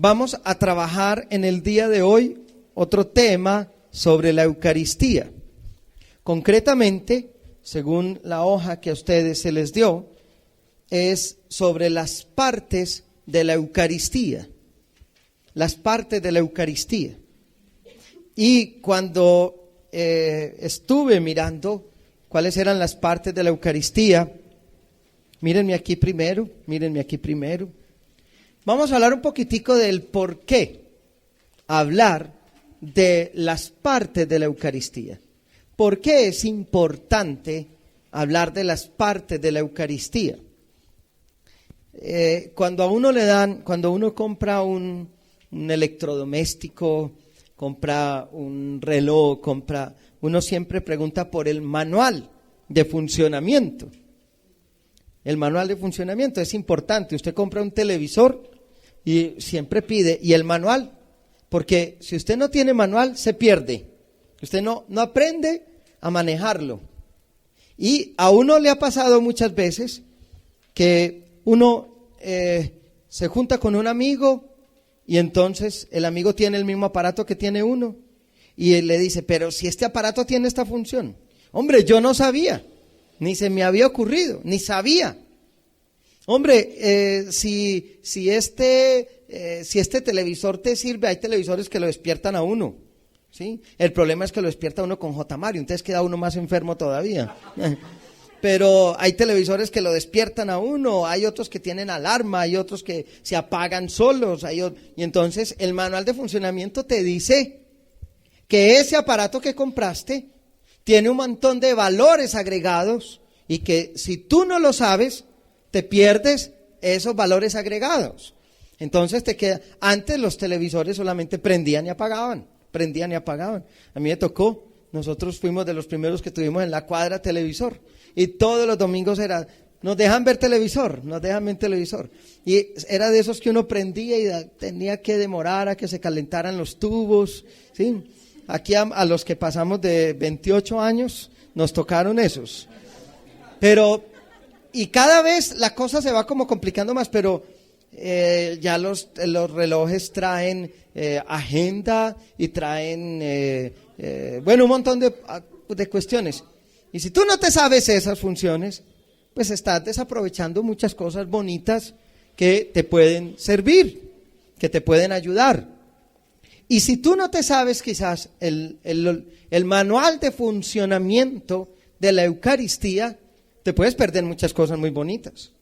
vamos a trabajar en el día de hoy otro tema sobre la Eucaristía. Concretamente, según la hoja que a ustedes se les dio, es sobre las partes de la Eucaristía. Las partes de la Eucaristía. Y cuando estuve mirando cuáles eran las partes de la Eucaristía, mírenme aquí primero. Vamos a hablar un poquitico del por qué hablar de las partes de la Eucaristía. ¿Por qué es importante hablar de las partes de la Eucaristía? Cuando uno compra un electrodoméstico, compra un reloj, uno siempre pregunta por el manual de funcionamiento. El manual de funcionamiento es importante. Usted compra un televisor y siempre pide, ¿y el manual? Porque si usted no tiene manual, se pierde. Usted no aprende a manejarlo. Y a uno le ha pasado muchas veces que uno se junta con un amigo y entonces el amigo tiene el mismo aparato que tiene uno y él le dice, pero si este aparato tiene esta función. Hombre, yo no sabía, ni se me había ocurrido, ni sabía. Hombre, si este televisor te sirve, hay televisores que lo despiertan a uno, ¿sí? El problema es que lo despierta uno con J. Mario, entonces queda uno más enfermo todavía. Pero hay televisores que lo despiertan a uno, hay otros que tienen alarma, hay otros que se apagan solos, y entonces el manual de funcionamiento te dice que ese aparato que compraste tiene un montón de valores agregados y que si tú no lo sabes, te pierdes esos valores agregados. Entonces te queda, antes los televisores solamente prendían y apagaban. A mí me tocó, nosotros fuimos de los primeros que tuvimos en la cuadra televisor. Y todos los domingos nos dejan ver televisor. Y era de esos que uno prendía y tenía que demorar a que se calentaran los tubos, ¿sí? Aquí a los que pasamos de 28 años nos tocaron esos. Y cada vez la cosa se va como complicando más, pero ya los relojes traen agenda y traen, un montón de cuestiones. Y si tú no te sabes esas funciones, pues estás desaprovechando muchas cosas bonitas que te pueden servir, que te pueden ayudar. Y si tú no te sabes quizás el manual de funcionamiento de la Eucaristía, te puedes perder muchas cosas muy bonitas.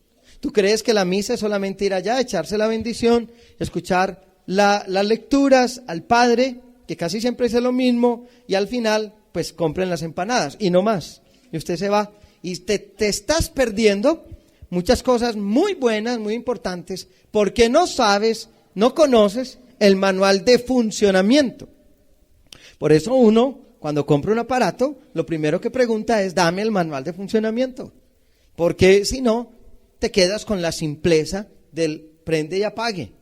Tú crees que la misa es solamente ir allá, echarse la bendición, escuchar las lecturas al Padre, que casi siempre es lo mismo, y al final pues compren las empanadas y no más. Y usted se va y te estás perdiendo muchas cosas muy buenas, muy importantes, porque no conoces el manual de funcionamiento. Por eso uno, cuando compra un aparato, lo primero que pregunta es, dame el manual de funcionamiento. Porque si no, te quedas con la simpleza del prende y apague.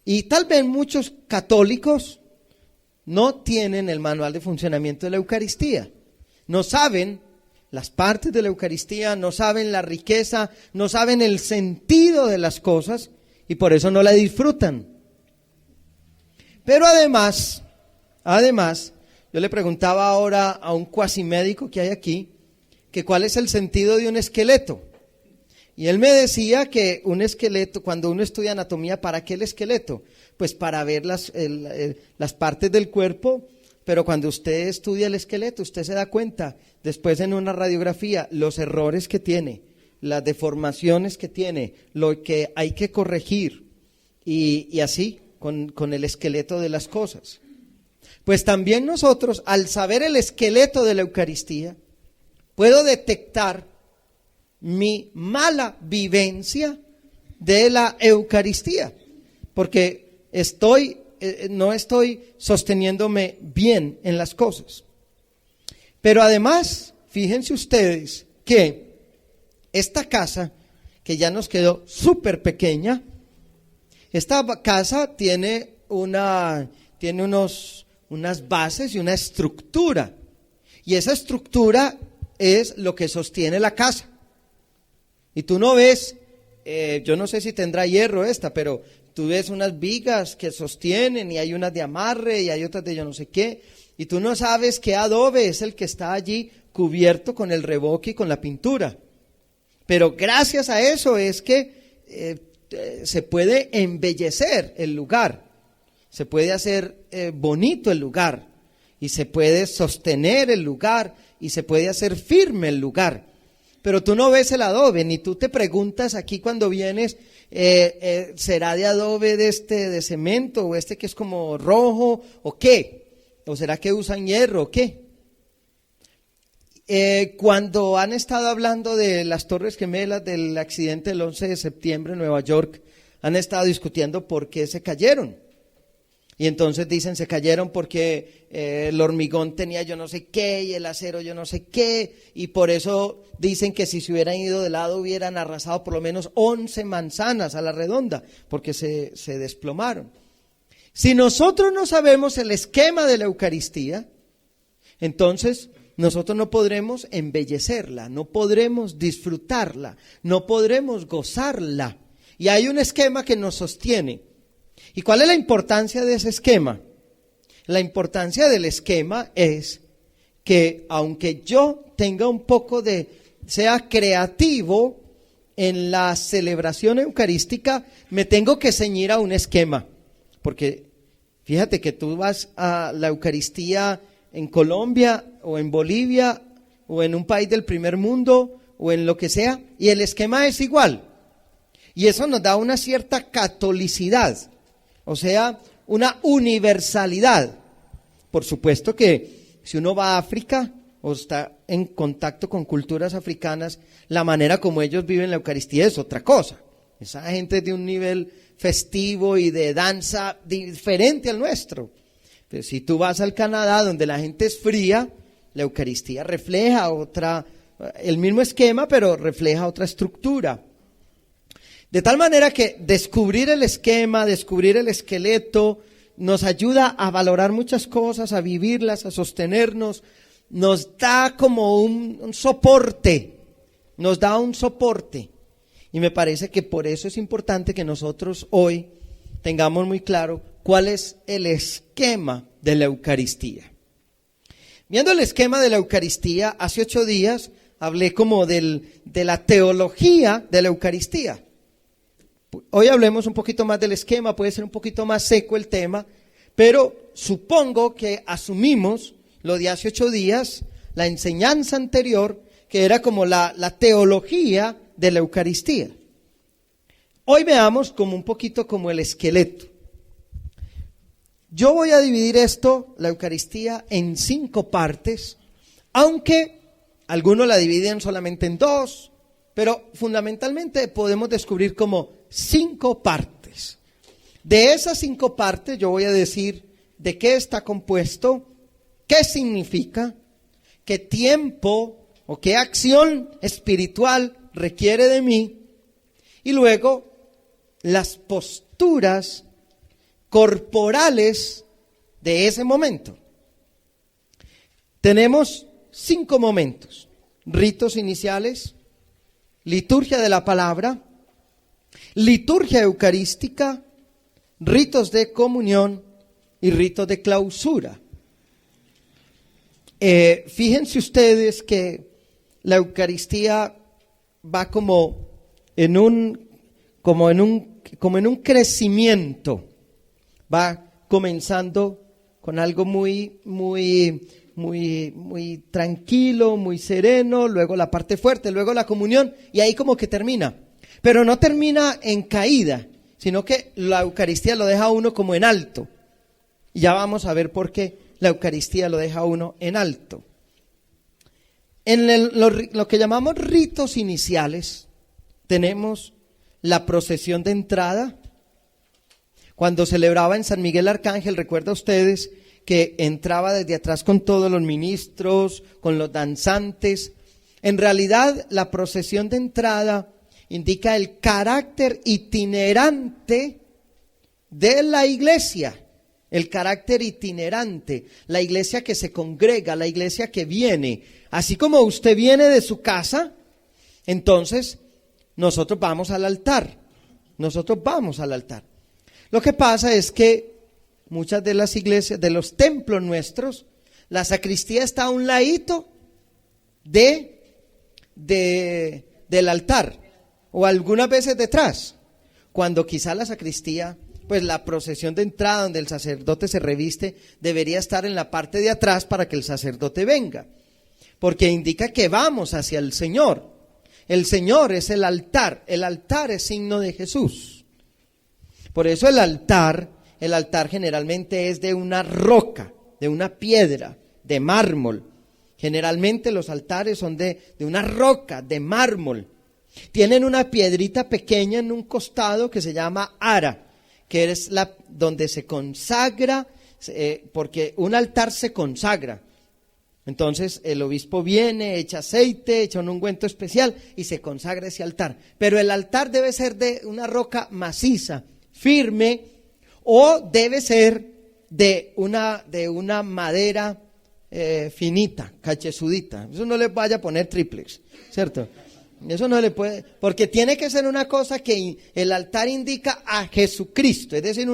Y tal vez muchos católicos no tienen el manual de funcionamiento de la Eucaristía. No saben las partes de la Eucaristía, no saben la riqueza, no saben el sentido de las cosas y por eso no la disfrutan. Pero además, yo le preguntaba ahora a un cuasimédico que hay aquí, que cuál es el sentido de un esqueleto. Y él me decía que un esqueleto, cuando uno estudia anatomía, ¿para qué el esqueleto? Pues para ver las partes del cuerpo, pero cuando usted estudia el esqueleto, usted se da cuenta, después en una radiografía, los errores que tiene, las deformaciones que tiene, lo que hay que corregir, y así con el esqueleto de las cosas. Pues también nosotros, al saber el esqueleto de la Eucaristía, puedo detectar mi mala vivencia de la Eucaristía, porque no estoy sosteniéndome bien en las cosas. Pero además, fíjense ustedes que esta casa, que ya nos quedó súper pequeña, esta casa tiene unas bases y una estructura, y esa estructura es lo que sostiene la casa. Y tú no ves, yo no sé si tendrá hierro esta, pero tú ves unas vigas que sostienen y hay unas de amarre y hay otras de yo no sé qué, y tú no sabes qué adobe es el que está allí cubierto con el revoque y con la pintura. Pero gracias a eso es que se puede embellecer el lugar, se puede hacer bonito el lugar, y se puede sostener el lugar, y se puede hacer firme el lugar. Pero tú no ves el adobe, ni tú te preguntas aquí cuando vienes, ¿será de adobe de cemento, o que es como rojo, o qué? ¿O será que usan hierro, o qué? Cuando han estado hablando de las Torres Gemelas, del accidente del 11 de septiembre en Nueva York, han estado discutiendo por qué se cayeron. Y entonces dicen, se cayeron porque el hormigón tenía yo no sé qué y el acero yo no sé qué, y por eso dicen que si se hubieran ido de lado hubieran arrasado por lo menos 11 manzanas a la redonda, porque se desplomaron. Si nosotros no sabemos el esquema de la Eucaristía, entonces nosotros no podremos embellecerla, no podremos disfrutarla, no podremos gozarla. Y hay un esquema que nos sostiene. ¿Y cuál es la importancia de ese esquema? La importancia del esquema es que aunque yo tenga un poco sea creativo en la celebración eucarística, me tengo que ceñir a un esquema. Porque fíjate que tú vas a la Eucaristía en Colombia o en Bolivia o en un país del primer mundo o en lo que sea, y el esquema es igual. Y eso nos da una cierta catolicidad. O sea, una universalidad. Por supuesto que si uno va a África o está en contacto con culturas africanas, la manera como ellos viven la Eucaristía es otra cosa. Esa gente es de un nivel festivo y de danza diferente al nuestro. Pero si tú vas al Canadá, donde la gente es fría, la Eucaristía refleja el mismo esquema, pero refleja otra estructura. De tal manera que descubrir el esquema, descubrir el esqueleto, nos ayuda a valorar muchas cosas, a vivirlas, a sostenernos, nos da como un soporte, nos da un soporte. Y me parece que por eso es importante que nosotros hoy tengamos muy claro cuál es el esquema de la Eucaristía. Viendo el esquema de la Eucaristía, hace 8 días hablé como de la teología de la Eucaristía. Hoy hablemos un poquito más del esquema, puede ser un poquito más seco el tema, pero supongo que asumimos lo de hace 8 días, la enseñanza anterior, que era como la teología de la Eucaristía. Hoy veamos como un poquito como el esqueleto. Yo voy a dividir la Eucaristía, en 5 partes, aunque algunos la dividen solamente en 2, pero fundamentalmente podemos descubrir como 5 partes. De esas 5 partes yo voy a decir de qué está compuesto, qué significa, qué tiempo o qué acción espiritual requiere de mí, y luego las posturas corporales de ese momento. Tenemos 5 momentos: ritos iniciales, liturgia de la palabra, liturgia eucarística, ritos de comunión y ritos de clausura. Fíjense ustedes que la Eucaristía va como en un crecimiento. Va comenzando con algo muy tranquilo, muy sereno, luego la parte fuerte, luego la comunión, y ahí como que termina. Pero no termina en caída, sino que la Eucaristía lo deja a uno como en alto. Y ya vamos a ver por qué la Eucaristía lo deja a uno en alto. En lo que llamamos ritos iniciales, tenemos la procesión de entrada. Cuando celebraba en San Miguel Arcángel, recuerda ustedes que entraba desde atrás con todos los ministros, con los danzantes. En realidad, la procesión de entrada indica el carácter itinerante de la iglesia, el carácter itinerante, la iglesia que se congrega, la iglesia que viene. Así como usted viene de su casa, entonces nosotros vamos al altar, Lo que pasa es que muchas de las iglesias, de los templos nuestros, la sacristía está a un ladito del altar, o algunas veces detrás, cuando quizá la sacristía, pues la procesión de entrada donde el sacerdote se reviste, debería estar en la parte de atrás para que el sacerdote venga, porque indica que vamos hacia el Señor. El Señor es el altar es signo de Jesús. Por eso el altar generalmente es de una roca, de una piedra, de mármol. Generalmente los altares son de una roca, de mármol. Tienen una piedrita pequeña en un costado que se llama ara, que es donde se consagra, porque un altar se consagra. Entonces el obispo viene, echa aceite, echa un ungüento especial y se consagra ese altar. Pero el altar debe ser de una roca maciza, firme, o debe ser de una madera finita, cachezudita. Eso no le vaya a poner triplex, ¿cierto? Eso no le puede, porque tiene que ser una cosa que el altar indica a Jesucristo, es decir,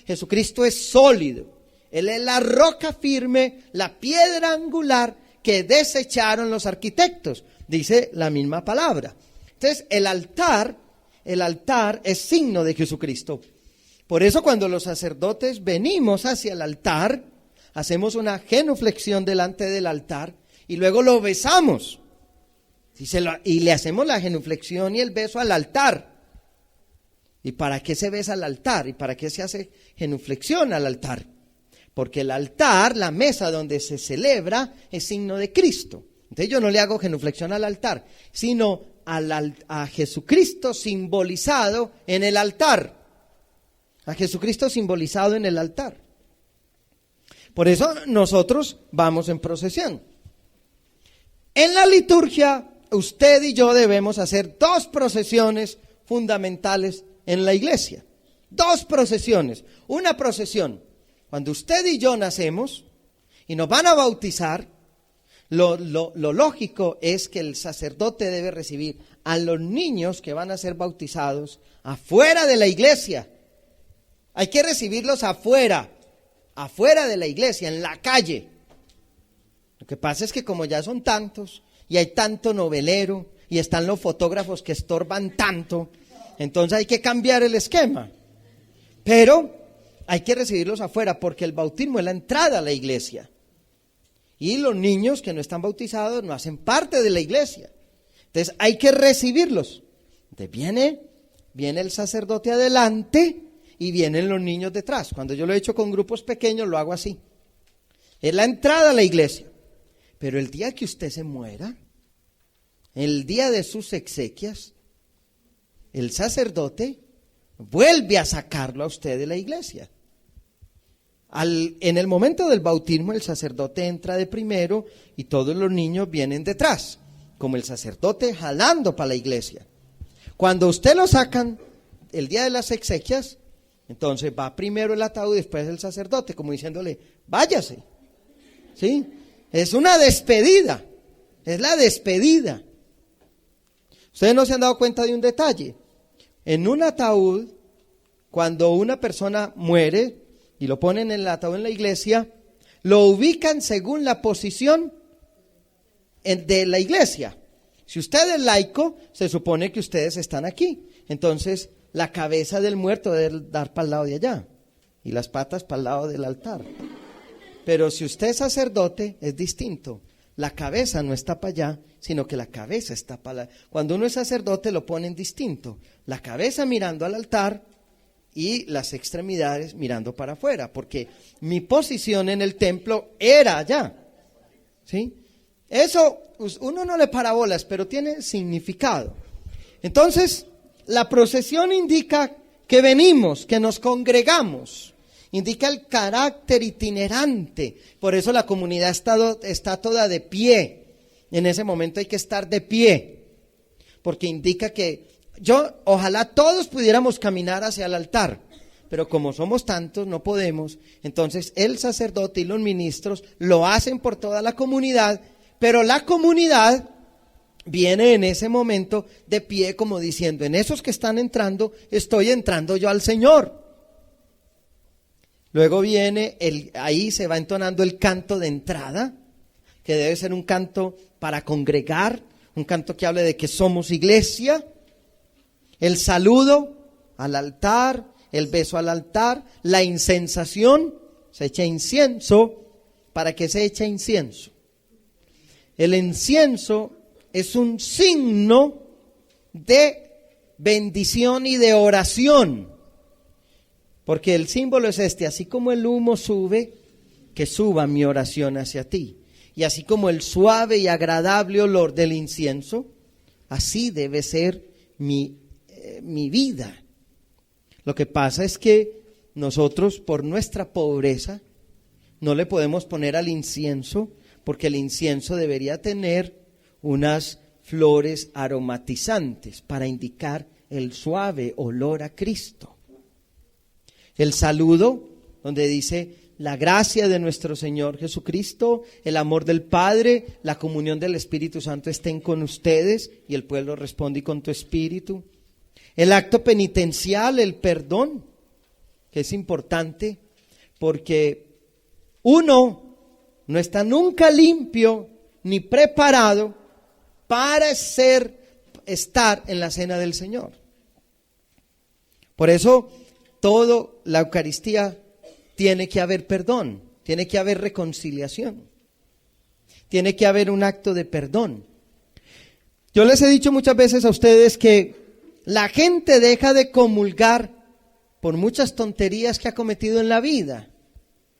Jesucristo es sólido. Él es la roca firme, la piedra angular que desecharon los arquitectos, dice la misma palabra. Entonces, el altar es signo de Jesucristo. Por eso cuando los sacerdotes venimos hacia el altar, hacemos una genuflexión delante del altar y luego lo besamos. Y le hacemos la genuflexión y el beso al altar. ¿Y para qué se besa al altar? ¿Y para qué se hace genuflexión al altar? Porque el altar, la mesa donde se celebra, es signo de Cristo. Entonces yo no le hago genuflexión al altar, sino a Jesucristo simbolizado en el altar. A Jesucristo simbolizado en el altar. Por eso nosotros vamos en procesión. En la liturgia, usted y yo debemos hacer 2 procesiones fundamentales en la iglesia. 2 procesiones. Una procesión, cuando usted y yo nacemos y nos van a bautizar, lo lógico es que el sacerdote debe recibir a los niños que van a ser bautizados afuera de la iglesia. Hay que recibirlos afuera de la iglesia, en la calle. Lo que pasa es que como ya son tantos y hay tanto novelero y están los fotógrafos que estorban tanto, entonces hay que cambiar el esquema. Pero hay que recibirlos afuera porque el bautismo es la entrada a la iglesia. Y los niños que no están bautizados no hacen parte de la iglesia. Entonces hay que recibirlos. Entonces viene el sacerdote adelante y vienen los niños detrás. Cuando yo lo he hecho con grupos pequeños lo hago así. Es la entrada a la iglesia. Pero el día que usted se muera, el día de sus exequias, el sacerdote vuelve a sacarlo a usted de la iglesia. En el momento del bautismo el sacerdote entra de primero y todos los niños vienen detrás, como el sacerdote jalando para la iglesia. Cuando usted lo sacan el día de las exequias, entonces va primero el ataúd y después el sacerdote, como diciéndole, váyase. ¿Sí? Es una despedida, es la despedida. Ustedes no se han dado cuenta de un detalle. En un ataúd, cuando una persona muere y lo ponen en el ataúd en la iglesia, lo ubican según la posición de la iglesia. Si usted es laico, se supone que ustedes están aquí. Entonces, la cabeza del muerto debe dar para el lado de allá y las patas para el lado del altar. Pero si usted es sacerdote, es distinto. La cabeza no está para allá, sino que la cabeza está para allá. Cuando uno es sacerdote, lo ponen distinto. La cabeza mirando al altar y las extremidades mirando para afuera, porque mi posición en el templo era allá. ¿Sí? Eso uno no le para bolas, pero tiene significado. Entonces, la procesión indica que venimos, que nos congregamos. Indica el carácter itinerante. Por eso la comunidad está toda de pie. En ese momento hay que estar de pie. Porque indica que ojalá todos pudiéramos caminar hacia el altar. Pero como somos tantos, no podemos. Entonces el sacerdote y los ministros lo hacen por toda la comunidad. Pero la comunidad viene en ese momento de pie como diciendo, en esos que están entrando, estoy entrando yo al Señor. Luego viene, ahí se va entonando el canto de entrada, que debe ser un canto para congregar, un canto que hable de que somos iglesia. El saludo al altar, el beso al altar, la incensación, se echa incienso. ¿Para qué se echa incienso? El incienso es un signo de bendición y de oración, porque el símbolo es este: así como el humo sube, que suba mi oración hacia ti, y así como el suave y agradable olor del incienso, así debe ser mi vida. Lo que pasa es que nosotros, por nuestra pobreza, no le podemos poner al incienso, porque el incienso debería tener unas flores aromatizantes para indicar el suave olor a Cristo. El saludo, donde dice: la gracia de nuestro Señor Jesucristo, el amor del Padre, la comunión del Espíritu Santo estén con ustedes, y el pueblo responde: y con tu espíritu. El acto penitencial, el perdón, que es importante, porque uno no está nunca limpio ni preparado para estar en la cena del Señor. Por eso, toda la Eucaristía tiene que haber perdón, tiene que haber reconciliación, tiene que haber un acto de perdón. Yo les he dicho muchas veces a ustedes que la gente deja de comulgar por muchas tonterías que ha cometido en la vida,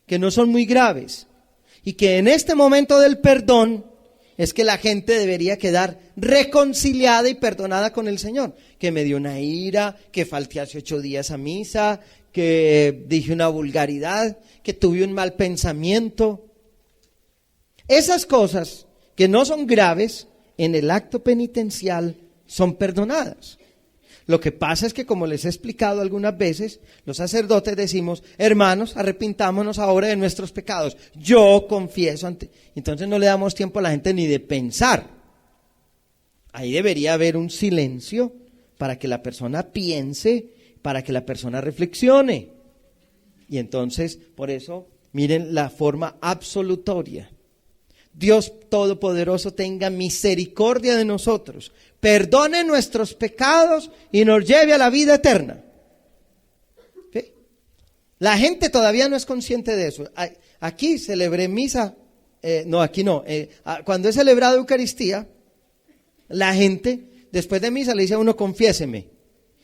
que no son muy graves, y que en este momento del perdón es que la gente debería quedar reconciliada y perdonada con el Señor. Que me dio una ira, que falté hace 8 días a misa, que dije una vulgaridad, que tuve un mal pensamiento. Esas cosas que no son graves en el acto penitencial son perdonadas. Lo que pasa es que, como les he explicado algunas veces, los sacerdotes decimos: hermanos, arrepintámonos ahora de nuestros pecados. Yo confieso ante... Entonces no le damos tiempo a la gente ni de pensar. Ahí debería haber un silencio para que la persona piense, para que la persona reflexione. Y entonces, por eso, miren la forma absolutoria. Dios Todopoderoso tenga misericordia de nosotros, perdone nuestros pecados y nos lleve a la vida eterna. ¿Sí? La gente todavía no es consciente de eso. Aquí celebré misa, aquí no. Cuando he celebrado Eucaristía, la gente después de misa le dice a uno: confiéseme.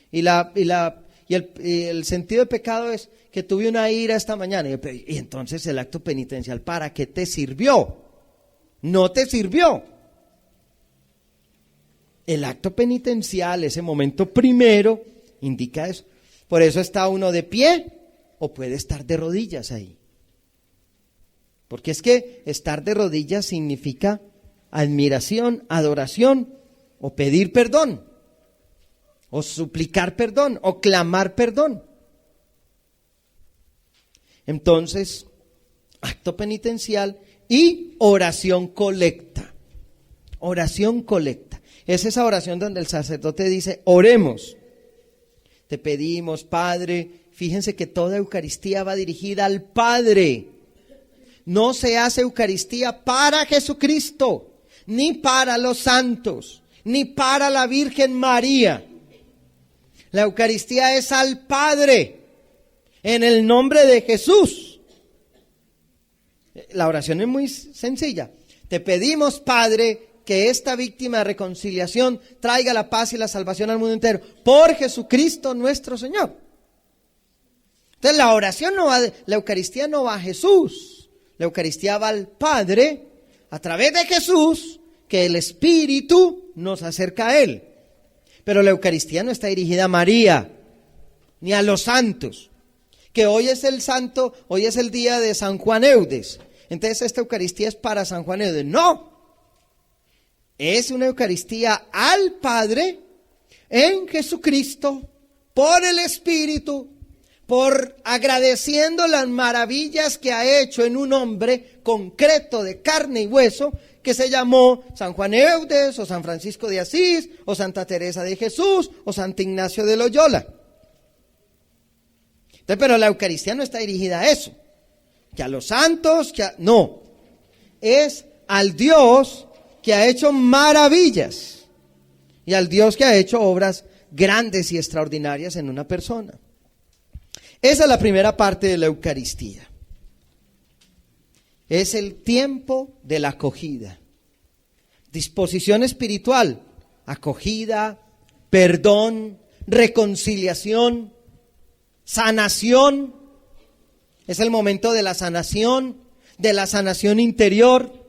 Y el sentido de pecado es que tuve una ira esta mañana. Y entonces el acto penitencial, ¿para qué te sirvió? No te sirvió. El acto penitencial, ese momento primero, indica eso. Por eso está uno de pie o puede estar de rodillas ahí. Porque es que estar de rodillas significa admiración, adoración, o pedir perdón, o suplicar perdón, o clamar perdón. Entonces, acto penitencial y oración colecta. Oración colecta. Es esa oración donde el sacerdote dice: oremos. Te pedimos, Padre. Fíjense que toda Eucaristía va dirigida al Padre. No se hace Eucaristía para Jesucristo, ni para los santos, ni para la Virgen María. La Eucaristía es al Padre, en el nombre de Jesús. La oración es muy sencilla. Te pedimos, Padre, que esta víctima de reconciliación traiga la paz y la salvación al mundo entero, por Jesucristo nuestro Señor. Entonces la oración no va, la Eucaristía no va a Jesús, la Eucaristía va al Padre a través de Jesús, que el Espíritu nos acerca a Él. Pero la Eucaristía no está dirigida a María, ni a los santos, que hoy es el día de San Juan Eudes. Entonces esta Eucaristía es para San Juan Eudes. No, es una Eucaristía al Padre, en Jesucristo, por el Espíritu, por agradeciendo las maravillas que ha hecho en un hombre concreto de carne y hueso, que se llamó San Juan Eudes, o San Francisco de Asís, o Santa Teresa de Jesús, o Santo Ignacio de Loyola. Entonces, pero la Eucaristía no está dirigida a eso, que a los santos, no, es al Dios que ha hecho maravillas y al Dios que ha hecho obras grandes y extraordinarias en una persona. Esa es la primera parte de la Eucaristía. Es el tiempo de la acogida, disposición espiritual, acogida, perdón, reconciliación, sanación. Es el momento de la sanación interior,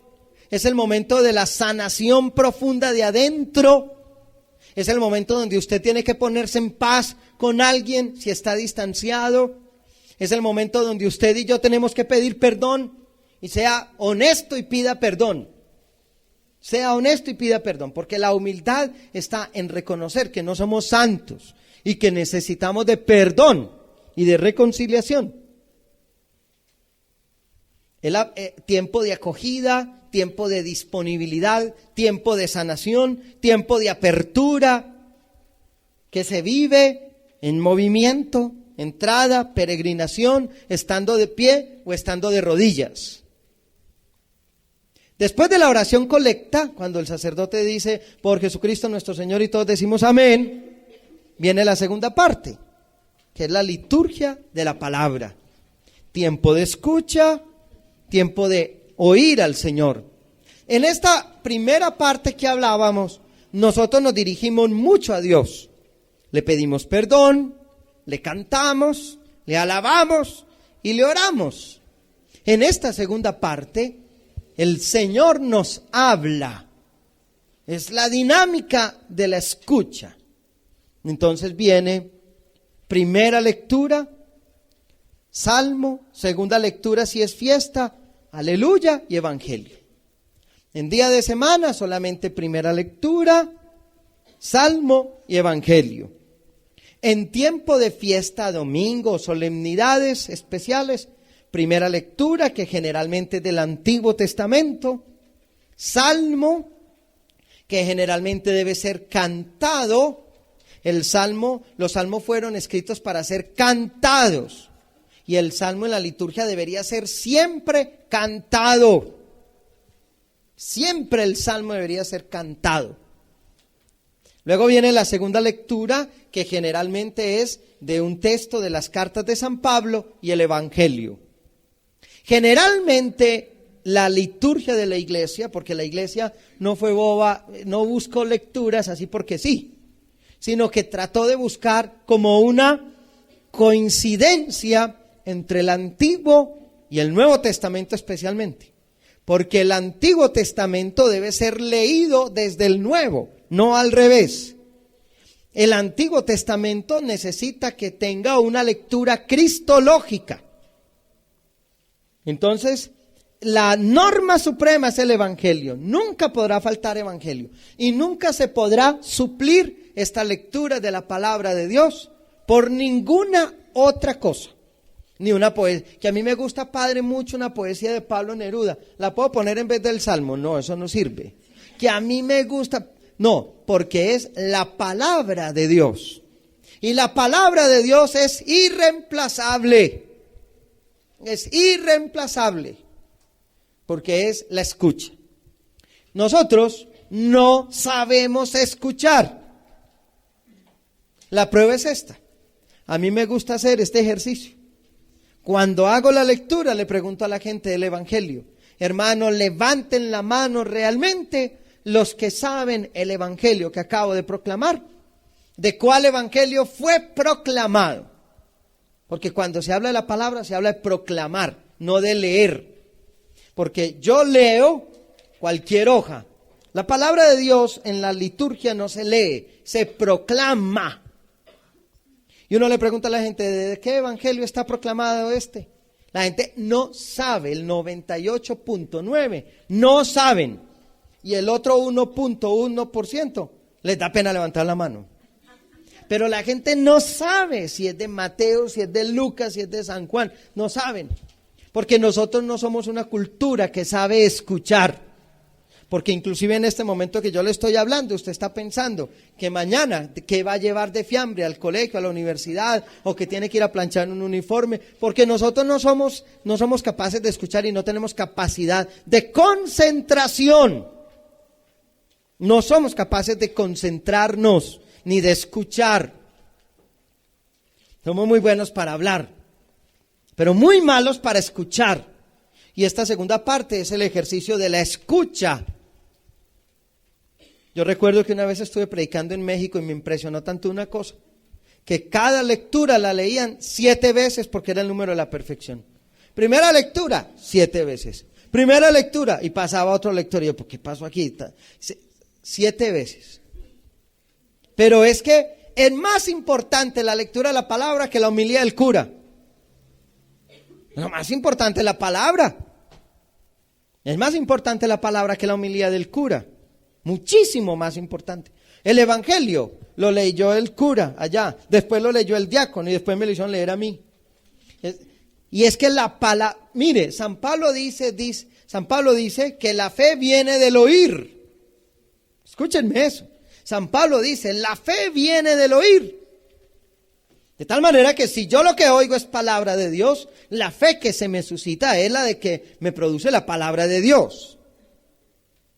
es el momento de la sanación profunda de adentro. Es el momento donde usted tiene que ponerse en paz con alguien si está distanciado. Es el momento donde usted y yo tenemos que pedir perdón y sea honesto y pida perdón. Sea honesto y pida perdón, porque la humildad está en reconocer que no somos santos y que necesitamos de perdón y de reconciliación. El tiempo de acogida, tiempo de disponibilidad, tiempo de sanación, tiempo de apertura, que se vive en movimiento, entrada, peregrinación, estando de pie o estando de rodillas. Después de la oración colecta, cuando el sacerdote dice, por Jesucristo nuestro Señor, y todos decimos amén, viene la segunda parte, que es la liturgia de la palabra. Tiempo de escucha, tiempo de oír al Señor. En esta primera parte que hablábamos, nosotros nos dirigimos mucho a Dios. Le pedimos perdón, le cantamos, le alabamos y le oramos. En esta segunda parte, el Señor nos habla. Es la dinámica de la escucha. Entonces viene primera lectura, salmo, segunda lectura si es fiesta, aleluya y evangelio. En día de semana solamente primera lectura, salmo y evangelio. En tiempo de fiesta, domingo, solemnidades especiales, primera lectura, que generalmente es del Antiguo Testamento, salmo, que generalmente debe ser cantado. Los salmos fueron escritos para ser cantados, y el salmo en la liturgia debería ser siempre cantado. Siempre el salmo debería ser cantado. Luego viene la segunda lectura, que generalmente es de un texto de las cartas de San Pablo y el evangelio. Generalmente la liturgia de la iglesia, porque la iglesia no fue boba, no buscó lecturas así porque sí, sino que trató de buscar como una coincidencia entre el Antiguo y el Nuevo Testamento especialmente, porque el Antiguo Testamento debe ser leído desde el Nuevo, no al revés. El Antiguo Testamento necesita que tenga una lectura cristológica. Entonces, la norma suprema es el evangelio. Nunca podrá faltar evangelio y nunca se podrá suplir esta lectura de la palabra de Dios por ninguna otra cosa. Ni una poesía, que a mí me gusta, padre, mucho una poesía de Pablo Neruda, ¿la puedo poner en vez del salmo? No, eso no sirve. Que a mí me gusta, no, porque es la palabra de Dios. Y la palabra de Dios es irreemplazable. Es irreemplazable, porque es la escucha. Nosotros no sabemos escuchar. La prueba es esta. A mí me gusta hacer este ejercicio. Cuando hago la lectura, le pregunto a la gente del evangelio, hermano, levanten la mano realmente los que saben el evangelio que acabo de proclamar. ¿De cuál evangelio fue proclamado? Porque cuando se habla de la palabra, se habla de proclamar, no de leer. Porque yo leo cualquier hoja. La palabra de Dios en la liturgia no se lee, se proclama. Y uno le pregunta a la gente, ¿de qué evangelio está proclamado este? La gente no sabe, el 98.9% no saben. Y el otro 1.1% les da pena levantar la mano. Pero la gente no sabe si es de Mateo, si es de Lucas, si es de San Juan. No saben. Porque nosotros no somos una cultura que sabe escuchar. Porque inclusive en este momento que yo le estoy hablando, usted está pensando que mañana, que va a llevar de fiambre al colegio, a la universidad, o que tiene que ir a planchar un uniforme, porque nosotros no somos capaces de escuchar y no tenemos capacidad de concentración. No somos capaces de concentrarnos ni de escuchar. Somos muy buenos para hablar, pero muy malos para escuchar. Y esta segunda parte es el ejercicio de la escucha. Yo recuerdo que una vez estuve predicando en México y me impresionó tanto una cosa, que cada lectura la leían 7 veces porque era el número de la perfección. Primera lectura, 7 veces. Primera lectura, y pasaba otro lector. Y yo, ¿por qué pasó aquí? 7 veces. Pero es que es más importante la lectura de la palabra que la homilía del cura. Lo más importante es la palabra. Es más importante la palabra que la homilía del cura. Muchísimo más importante. El evangelio lo leyó el cura allá, después lo leyó el diácono y después me lo hicieron leer a mí. Y es que la palabra, mire, San Pablo dice que la fe viene del oír. Escúchenme eso. San Pablo dice, la fe viene del oír. De tal manera que si yo lo que oigo es palabra de Dios, la fe que se me suscita es la de que me produce la palabra de Dios.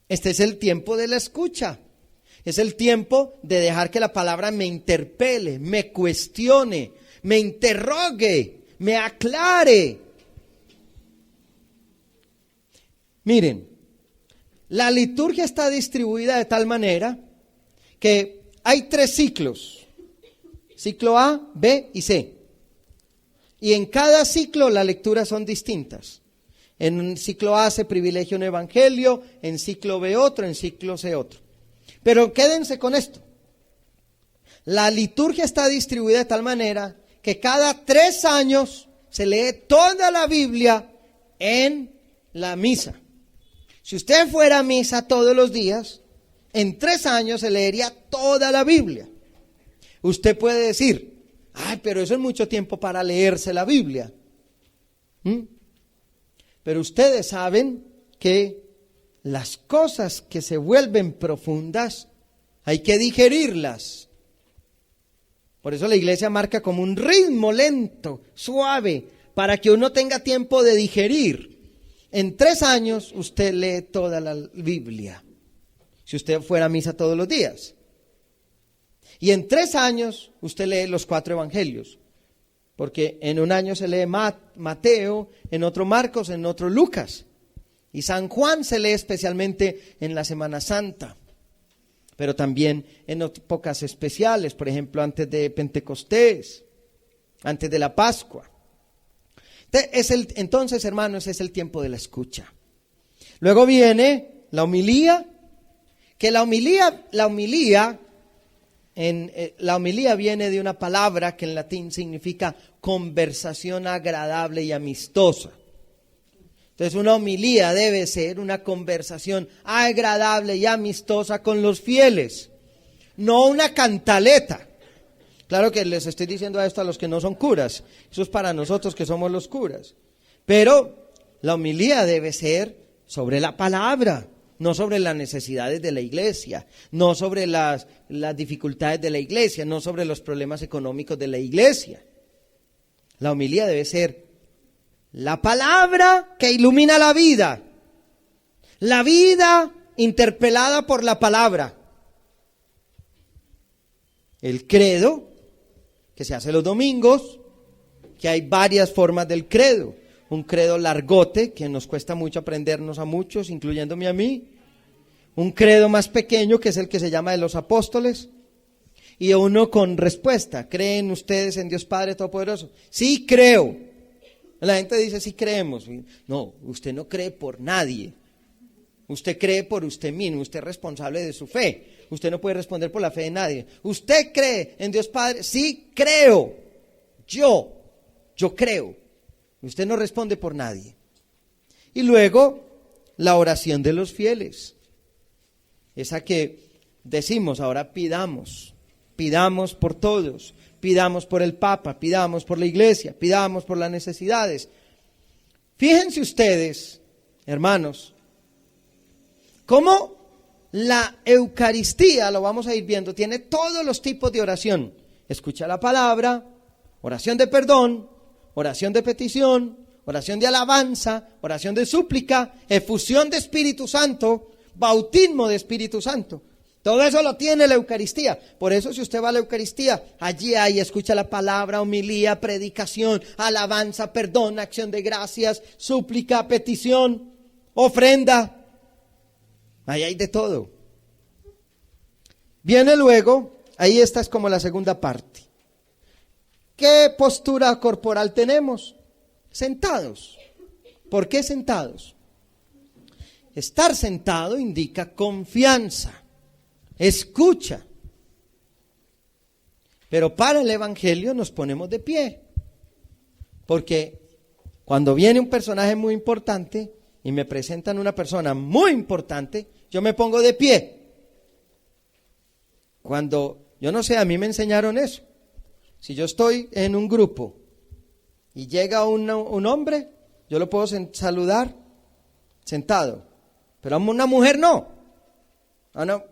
Este es el tiempo de la escucha. Es el tiempo de dejar que la palabra me interpele, me cuestione, me interrogue, me aclare. Miren, la liturgia está distribuida de tal manera que hay 3 ciclos. Ciclo A, B y C. Y en cada ciclo las lecturas son distintas. En un ciclo A se privilegia un evangelio, en ciclo B otro, en ciclo C otro. Pero quédense con esto. La liturgia está distribuida de tal manera que cada 3 años se lee toda la Biblia en la misa. Si usted fuera a misa todos los días, en 3 años se leería toda la Biblia. Usted puede decir, ay, pero eso es mucho tiempo para leerse la Biblia. Pero ustedes saben que las cosas que se vuelven profundas hay que digerirlas. Por eso la iglesia marca como un ritmo lento, suave, para que uno tenga tiempo de digerir. En 3 años usted lee toda la Biblia, si usted fuera a misa todos los días. Y en 3 años usted lee los 4 evangelios. Porque en un año se lee Mateo, en otro Marcos, en otro Lucas. Y San Juan se lee especialmente en la Semana Santa, pero también en épocas especiales, por ejemplo, antes de Pentecostés, antes de la Pascua. Entonces, hermanos, es el tiempo de la escucha. Luego viene la homilía, que la homilía viene de una palabra que en latín significa conversación agradable y amistosa. Entonces una homilía debe ser una conversación agradable y amistosa con los fieles, no una cantaleta. Claro que les estoy diciendo esto a los que no son curas, eso es para nosotros que somos los curas. Pero la homilía debe ser sobre la palabra, no sobre las necesidades de la iglesia, no sobre las dificultades de la iglesia, no sobre los problemas económicos de la iglesia. La homilía debe ser la palabra que ilumina la vida interpelada por la palabra. El credo, que se hace los domingos, que hay varias formas del credo. Un credo largote, que nos cuesta mucho aprendernos a muchos, incluyéndome a mí. Un credo más pequeño, que es el que se llama de los apóstoles. Y uno con respuesta. ¿Creen ustedes en Dios Padre Todopoderoso? Sí, creo. La gente dice, sí creemos. No, usted no cree por nadie. Usted cree por usted mismo. Usted es responsable de su fe. Usted no puede responder por la fe de nadie. ¿Usted cree en Dios Padre? Sí, creo. Yo creo. Usted no responde por nadie. Y luego, la oración de los fieles. Esa que decimos, ahora pidamos por todos, pidamos por el Papa, pidamos por la iglesia, pidamos por las necesidades. Fíjense ustedes, hermanos, ¿Cómo la Eucaristía, lo vamos a ir viendo, tiene todos los tipos de oración? Escucha la palabra, oración de perdón, oración de petición, oración de alabanza, oración de súplica, efusión de Espíritu Santo, bautismo de Espíritu Santo. Todo eso lo tiene la Eucaristía. Por eso si usted va a la Eucaristía, allí hay, escucha la palabra, homilía, predicación, alabanza, perdón, acción de gracias, súplica, petición, ofrenda. Ahí hay de todo. Viene luego, ahí esta es como la segunda parte. ¿Qué postura corporal tenemos? Sentados. ¿Por qué sentados? Estar sentado indica confianza. Escucha. Pero para el Evangelio nos ponemos de pie. Porque cuando viene un personaje muy importante y me presentan una persona muy importante, yo me pongo de pie. Cuando, yo no sé, a mí me enseñaron eso. Si yo estoy en un grupo y llega un hombre, yo lo puedo saludar sentado. Pero a una mujer no.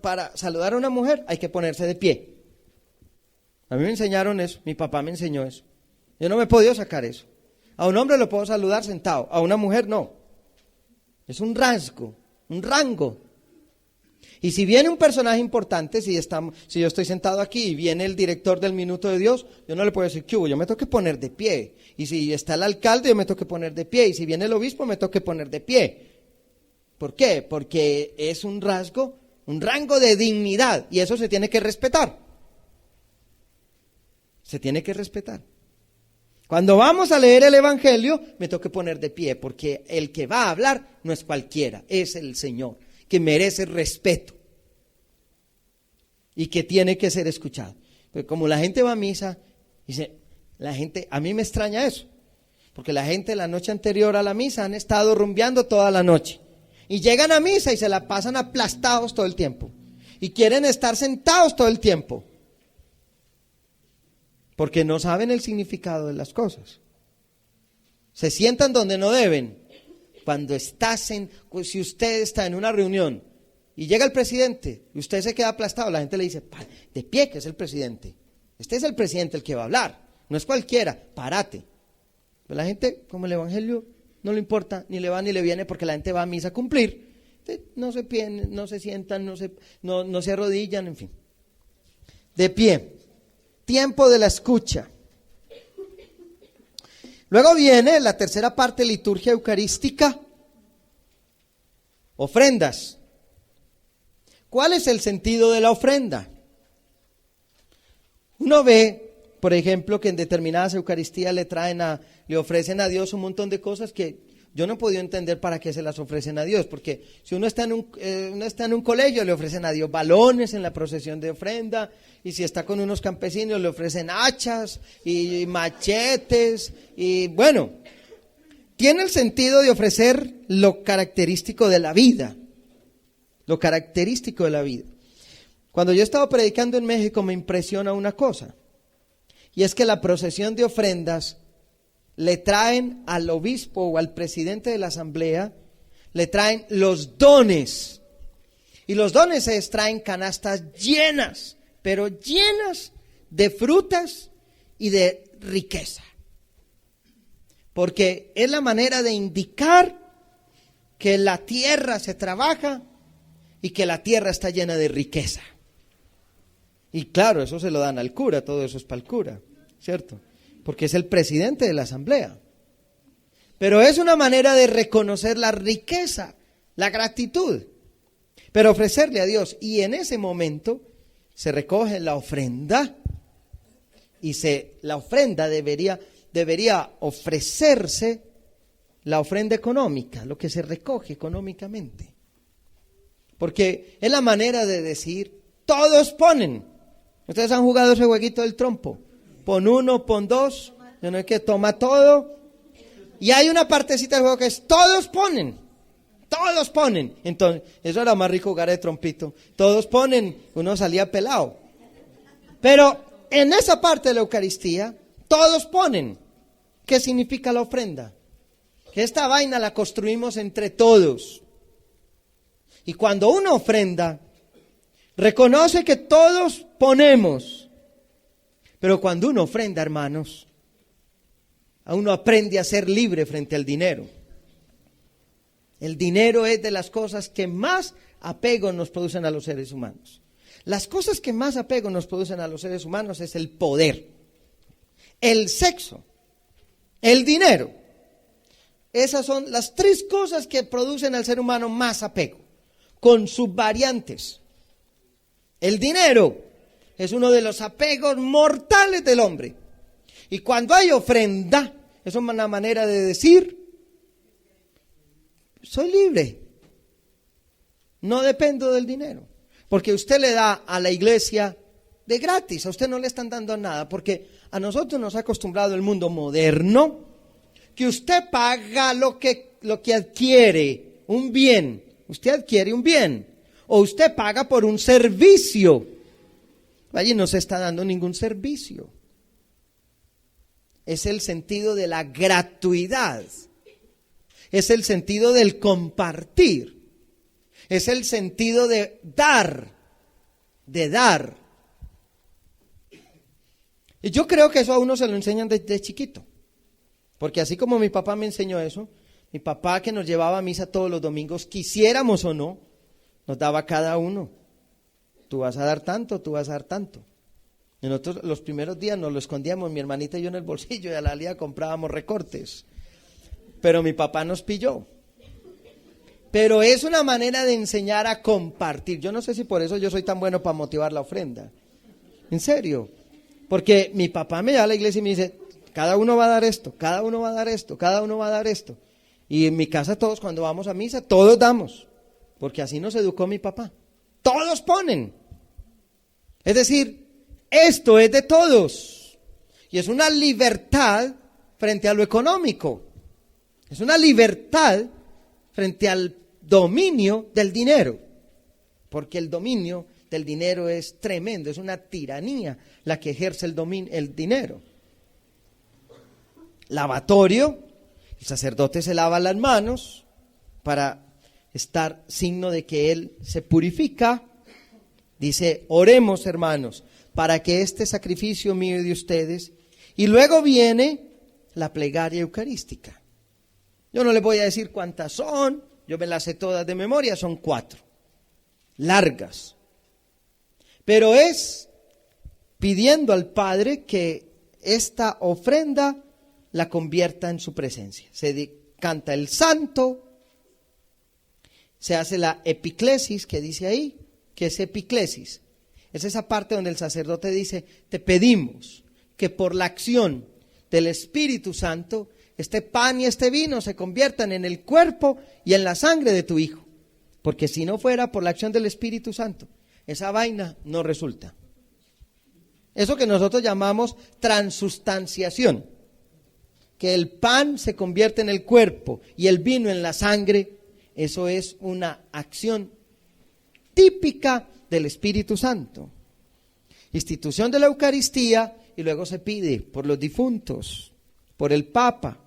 Para saludar a una mujer hay que ponerse de pie. A mí me enseñaron eso, mi papá me enseñó eso. Yo no me he podido sacar eso. A un hombre lo puedo saludar sentado, a una mujer no. Es un rasgo, un rango. Y si viene un personaje importante, si yo estoy sentado aquí y viene el director del Minuto de Dios, yo no le puedo decir, ¿qué hubo? Yo me tengo que poner de pie. Y si está el alcalde, yo me tengo que poner de pie. Y si viene el obispo, me tengo que poner de pie. ¿Por qué? Porque es un rasgo, un rango de dignidad, y eso se tiene que respetar. Se tiene que respetar. Cuando vamos a leer el Evangelio, me tengo que poner de pie, porque el que va a hablar no es cualquiera, es el Señor, que merece respeto y que tiene que ser escuchado. Pero como la gente va a misa, dice, la gente, a mí me extraña eso, porque la gente la noche anterior a la misa han estado rumbeando toda la noche. Y llegan a misa y se la pasan aplastados todo el tiempo. Y quieren estar sentados todo el tiempo. Porque no saben el significado de las cosas. Se sientan donde no deben. Cuando si usted está en una reunión y llega el presidente y usted se queda aplastado, la gente le dice, de pie, que es el presidente. Este es el presidente el que va a hablar. No es cualquiera, párate. Pero la gente, como el Evangelio no le importa, ni le va ni le viene, porque la gente va a misa a cumplir. No se sientan, no se arrodillan, en fin. De pie. Tiempo de la escucha. Luego viene la tercera parte, liturgia eucarística. Ofrendas. ¿Cuál es el sentido de la ofrenda? Uno ve, por ejemplo, que en determinadas Eucaristías le ofrecen a Dios un montón de cosas que yo no he podido entender para qué se las ofrecen a Dios, porque si uno está en un colegio, le ofrecen a Dios balones en la procesión de ofrenda, y si está con unos campesinos, le ofrecen hachas y machetes, y bueno, tiene el sentido de ofrecer lo característico de la vida, lo característico de la vida. Cuando yo estaba predicando en México me impresiona una cosa, y es que la procesión de ofrendas le traen al obispo o al presidente de la asamblea, le traen los dones. Y los dones se extraen canastas llenas, pero llenas de frutas y de riqueza. Porque es la manera de indicar que la tierra se trabaja y que la tierra está llena de riqueza. Y claro, eso se lo dan al cura, todo eso es para el cura, ¿cierto? Porque es el presidente de la asamblea. Pero es una manera de reconocer la riqueza, la gratitud, pero ofrecerle a Dios. Y en ese momento se recoge la ofrenda y la ofrenda debería ofrecerse, la ofrenda económica, lo que se recoge económicamente. Porque es la manera de decir, todos ponen. Ustedes han jugado ese jueguito del trompo. Pon uno, pon dos, yo no es que toma todo. Y hay una partecita del juego que es todos ponen. Entonces, eso era más rico jugar de trompito. Todos ponen, uno salía pelado. Pero en esa parte de la Eucaristía, todos ponen. ¿Qué significa la ofrenda? Que esta vaina la construimos entre todos. Y cuando uno ofrenda, reconoce que todos ponemos. Pero cuando uno ofrenda, hermanos, uno aprende a ser libre frente al dinero. El dinero es de las cosas que más apego nos producen a los seres humanos. Las cosas que más apego nos producen a los seres humanos es el poder, el sexo, el dinero. Esas son las tres cosas que producen al ser humano más apego, con sus variantes. El dinero es uno de los apegos mortales del hombre. Y cuando hay ofrenda, es una manera de decir, soy libre, no dependo del dinero. Porque usted le da a la iglesia de gratis, a usted no le están dando nada, porque a nosotros nos ha acostumbrado el mundo moderno, que usted paga lo que adquiere, un bien, usted adquiere un bien, o usted paga por un servicio. Allí no se está dando ningún servicio. Es el sentido de la gratuidad, es el sentido del compartir. Es el sentido de dar, Y yo creo que eso a uno se lo enseñan desde chiquito. Porque así como mi papá me enseñó eso, mi papá que nos llevaba a misa todos los domingos, quisiéramos o no, nos daba cada uno. Tú vas a dar tanto, tú vas a dar tanto. Y nosotros los primeros días nos lo escondíamos, mi hermanita y yo en el bolsillo, y a la salida comprábamos recortes. Pero mi papá nos pilló. Pero es una manera de enseñar a compartir. Yo no sé si por eso yo soy tan bueno para motivar la ofrenda. En serio. Porque mi papá me lleva a la iglesia y me dice, cada uno va a dar esto, cada uno va a dar esto, cada uno va a dar esto. Y en mi casa todos cuando vamos a misa, todos damos. Porque así nos educó mi papá. Todos ponen. Es decir, esto es de todos. Y es una libertad frente a lo económico. Es una libertad frente al dominio del dinero, porque el dominio del dinero es tremendo, es una tiranía la que ejerce el dinero. Lavatorio, el sacerdote se lava las manos para estar signo de que él se purifica. Dice, oremos hermanos, para que este sacrificio mío y de ustedes, y luego viene la plegaria eucarística. Yo no les voy a decir cuántas son, yo me las sé todas de memoria, son 4, largas. Pero es pidiendo al Padre que esta ofrenda la convierta en su presencia. Se canta el santo, se hace la epiclesis que dice ahí, que es epiclesis. Es esa parte donde el sacerdote dice, te pedimos que por la acción del Espíritu Santo, este pan y este vino se conviertan en el cuerpo y en la sangre de tu Hijo. Porque si no fuera por la acción del Espíritu Santo, esa vaina no resulta. Eso que nosotros llamamos transustanciación. Que el pan se convierte en el cuerpo y el vino en la sangre, eso es una acción típica del Espíritu Santo. Institución de la Eucaristía y luego se pide por los difuntos, por el Papa,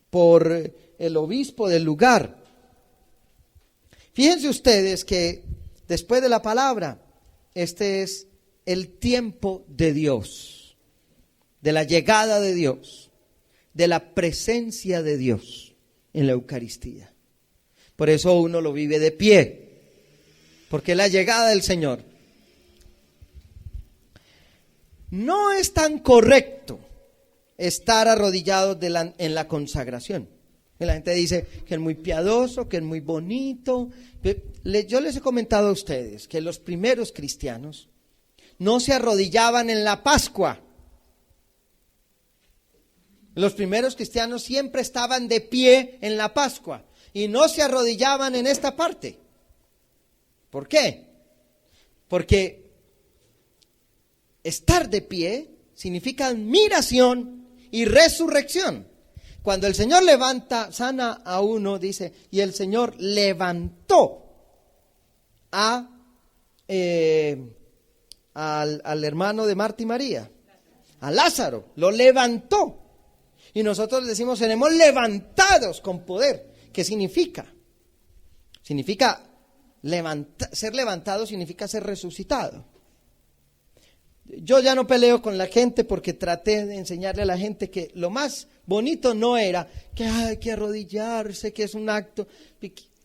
por el obispo del lugar. Fíjense ustedes que después de la palabra, este es el tiempo de Dios, de la llegada de Dios, de la presencia de Dios en la Eucaristía. Por eso uno lo vive de pie, porque es la llegada del Señor. No es tan correcto estar arrodillados en la consagración. La gente dice que es muy piadoso, que es muy bonito. Yo les he comentado a ustedes que los primeros cristianos no se arrodillaban en la Pascua. Los primeros cristianos siempre estaban de pie en la Pascua y no se arrodillaban en esta parte. ¿Por qué? Porque estar de pie significa admiración y resurrección. Cuando el Señor levanta, sana a uno, dice, y el Señor levantó al hermano de Marta y María, a Lázaro, lo levantó. Y nosotros decimos, seremos levantados con poder. ¿Qué significa? Significa ser levantado, significa ser resucitado. Yo ya no peleo con la gente porque traté de enseñarle a la gente que lo más bonito no era que hay que arrodillarse, que es un acto.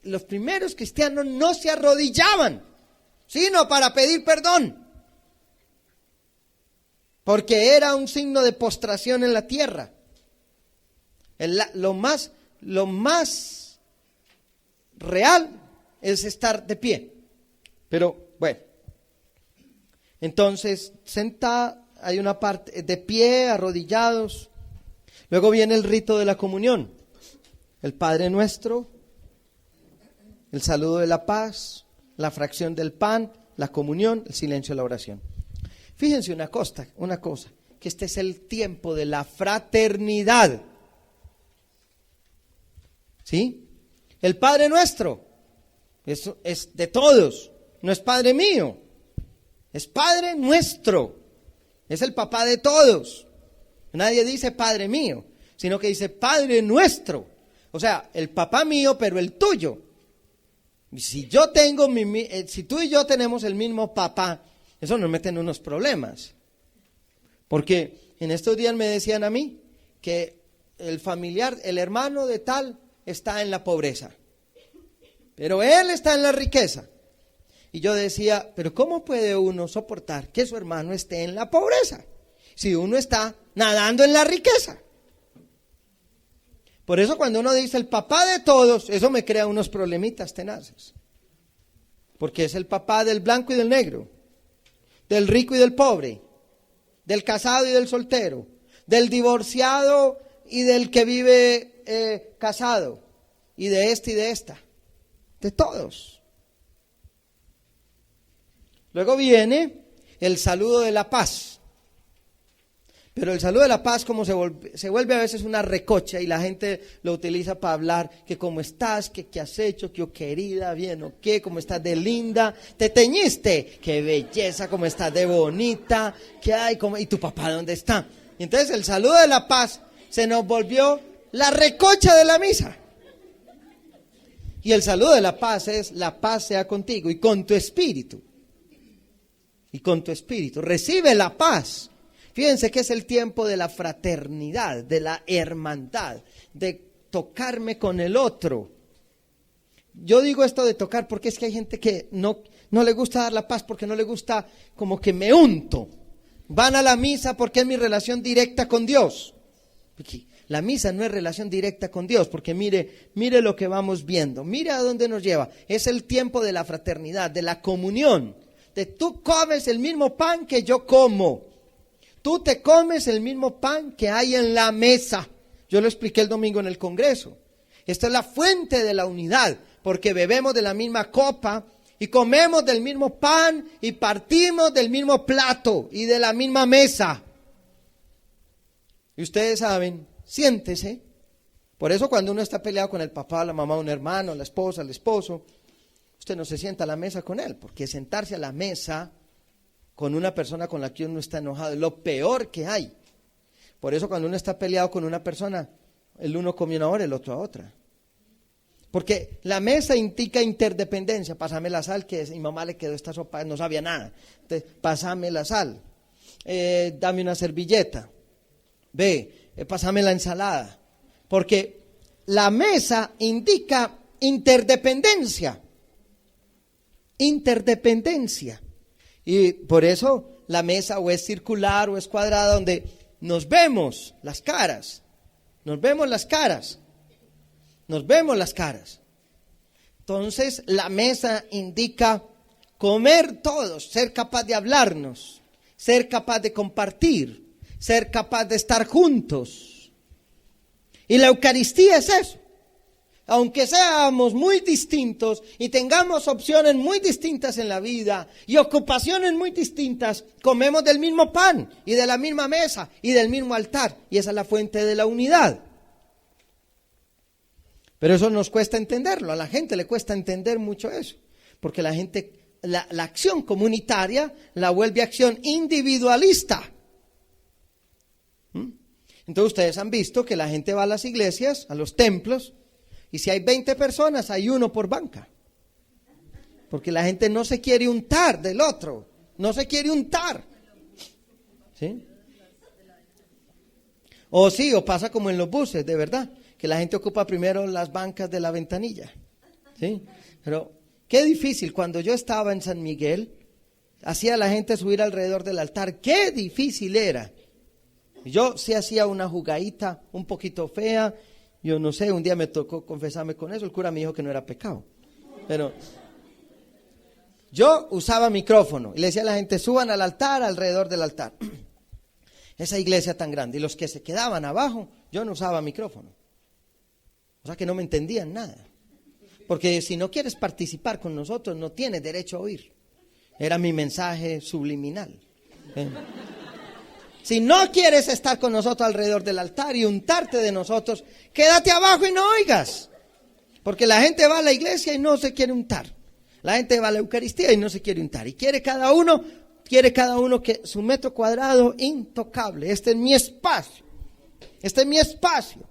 Los primeros cristianos no se arrodillaban, sino para pedir perdón, porque era un signo de postración en la tierra. Lo más real es estar de pie. Pero bueno, entonces hay una parte de pie, arrodillados. Luego viene el rito de la comunión, el Padre Nuestro, el saludo de la paz, la fracción del pan, la comunión, el silencio de la oración. Fíjense una cosa, que este es el tiempo de la fraternidad. ¿Sí? El Padre Nuestro, eso es de todos, no es Padre mío, es Padre Nuestro, es el papá de todos. Nadie dice Padre mío, sino que dice Padre Nuestro, o sea, el papá mío, pero el tuyo. Si tú y yo tenemos el mismo papá, eso nos mete en unos problemas, porque en estos días me decían a mí que el familiar, el hermano de tal, está en la pobreza, pero él está en la riqueza. Y yo decía, pero ¿cómo puede uno soportar que su hermano esté en la pobreza si uno está nadando en la riqueza? Por eso cuando uno dice el papá de todos, eso me crea unos problemitas tenaces, porque es el papá del blanco y del negro, del rico y del pobre, del casado y del soltero, del divorciado y del que vive casado, y de este y de esta, de todos. Luego viene el saludo de la paz. Pero el saludo de la paz como se vuelve a veces una recocha y la gente lo utiliza para hablar que cómo estás, que qué has hecho, que oh querida, bien o qué, cómo estás de linda, te teñiste, qué belleza, cómo estás de bonita, qué hay, y tu papá dónde está. Y entonces el saludo de la paz se nos volvió la recocha de la misa. Y el saludo de la paz es la paz sea contigo y con tu espíritu. Y con tu espíritu. Recibe la paz. Fíjense que es el tiempo de la fraternidad, de la hermandad, de tocarme con el otro. Yo digo esto de tocar porque es que hay gente que no le gusta dar la paz porque no le gusta como que me unto. Van a la misa porque es mi relación directa con Dios. La misa no es relación directa con Dios, porque mire lo que vamos viendo, mire a dónde nos lleva. Es el tiempo de la fraternidad, de la comunión, de tú comes el mismo pan que yo como, tú te comes el mismo pan que hay en la mesa. Yo lo expliqué el domingo en el Congreso. Esta es la fuente de la unidad, porque bebemos de la misma copa y comemos del mismo pan y partimos del mismo plato y de la misma mesa. Y ustedes saben, siéntese. Por eso cuando uno está peleado con el papá, la mamá, un hermano, la esposa, el esposo, usted no se sienta a la mesa con él, porque sentarse a la mesa con una persona con la que uno está enojado es lo peor que hay. Por eso cuando uno está peleado con una persona, el uno come una hora, el otro a otra. Porque la mesa indica interdependencia. Pásame la sal, que a mi mamá le quedó esta sopa, no sabía nada. Entonces, pásame la sal, dame una servilleta, pásame la ensalada. Porque la mesa indica interdependencia. Interdependencia. Y por eso la mesa o es circular o es cuadrada, donde nos vemos las caras. Nos vemos las caras. Nos vemos las caras. Entonces la mesa indica comer todos, ser capaz de hablarnos, ser capaz de compartir, ser capaz de estar juntos. Y la Eucaristía es eso. Aunque seamos muy distintos y tengamos opciones muy distintas en la vida y ocupaciones muy distintas, comemos del mismo pan y de la misma mesa y del mismo altar. Y esa es la fuente de la unidad. Pero eso nos cuesta entenderlo, a la gente le cuesta entender mucho eso, porque la gente, la acción comunitaria la vuelve acción individualista. Entonces ustedes han visto que la gente va a las iglesias, a los templos, y si hay 20 personas, hay uno por banca. Porque la gente no se quiere untar del otro, no se quiere untar. ¿Sí? O pasa como en los buses, de verdad, que la gente ocupa primero las bancas de la ventanilla. ¿Sí? Pero qué difícil, cuando yo estaba en San Miguel, hacía a la gente subir alrededor del altar, qué difícil era. Yo sí hacía una jugadita un poquito fea, yo no sé, un día me tocó confesarme con eso, el cura me dijo que no era pecado. Pero yo usaba micrófono y le decía a la gente, suban al altar, alrededor del altar. Esa iglesia tan grande, y los que se quedaban abajo, yo no usaba micrófono. O sea que no me entendían nada. Porque si no quieres participar con nosotros, no tienes derecho a oír. Era mi mensaje subliminal. Si no quieres estar con nosotros alrededor del altar y untarte de nosotros, quédate abajo y no oigas. Porque la gente va a la iglesia y no se quiere untar. La gente va a la Eucaristía y no se quiere untar. Y quiere cada uno que su metro cuadrado intocable. Este es mi espacio. Este es mi espacio.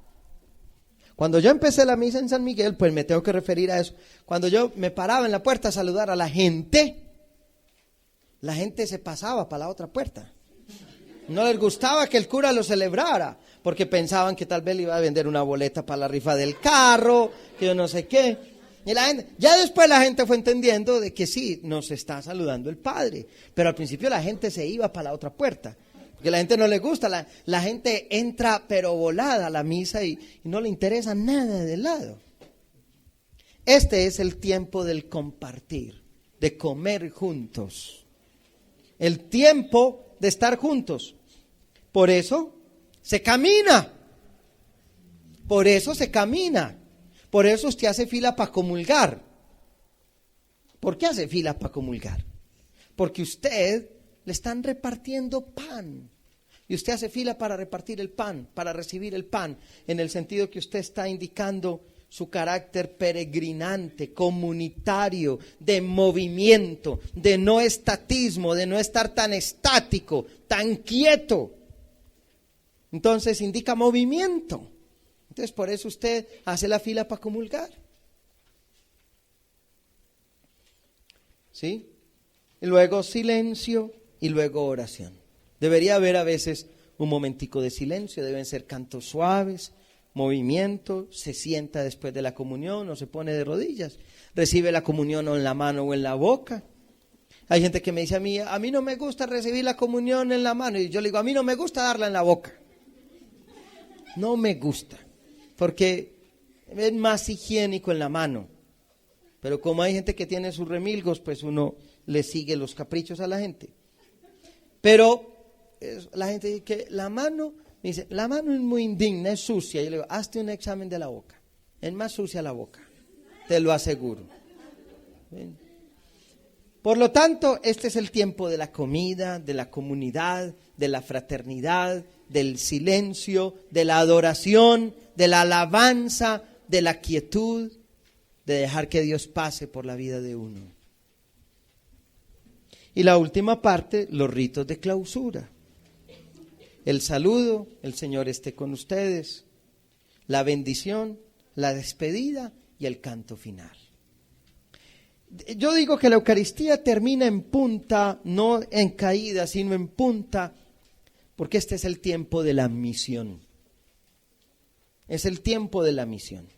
Cuando yo empecé la misa en San Miguel, pues me tengo que referir a eso. Cuando yo me paraba en la puerta a saludar a la gente se pasaba para la otra puerta. No les gustaba que el cura lo celebrara, porque pensaban que tal vez le iba a vender una boleta para la rifa del carro, que yo no sé qué. Y la gente, ya después la gente fue entendiendo de que sí, nos está saludando el Padre. Pero al principio la gente se iba para la otra puerta. Porque a la gente no le gusta, la gente entra pero volada a la misa y no le interesa nada del lado. Este es el tiempo del compartir, de comer juntos. El tiempo de estar juntos. Por eso se camina. Por eso se camina. Por eso usted hace fila para comulgar. ¿Por qué hace fila para comulgar? Porque usted le están repartiendo pan. Y usted hace fila para repartir el pan, para recibir el pan, en el sentido que usted está indicando su carácter peregrinante, comunitario, de movimiento, de no estatismo, de no estar tan estático, tan quieto. Entonces indica movimiento. Entonces por eso usted hace la fila para comulgar. ¿Sí? Y luego silencio y luego oración. Debería haber a veces un momentico de silencio, deben ser cantos suaves, movimiento, se sienta después de la comunión o se pone de rodillas, recibe la comunión o en la mano o en la boca. Hay gente que me dice a mí no me gusta recibir la comunión en la mano, y yo le digo, a mí no me gusta darla en la boca. No me gusta, porque es más higiénico en la mano. Pero como hay gente que tiene sus remilgos, pues uno le sigue los caprichos a la gente. Pero la gente dice que la mano, me dice, la mano es muy indigna, es sucia. Yo le digo, hazte un examen de la boca. Es más sucia la boca, te lo aseguro. ¿Ven? Por lo tanto, este es el tiempo de la comida, de la comunidad, de la fraternidad, del silencio, de la adoración, de la alabanza, de la quietud, de dejar que Dios pase por la vida de uno. Y la última parte, los ritos de clausura. El saludo, el Señor esté con ustedes, la bendición, la despedida y el canto final. Yo digo que la Eucaristía termina en punta, no en caída, sino en punta, porque este es el tiempo de la misión. Es el tiempo de la misión.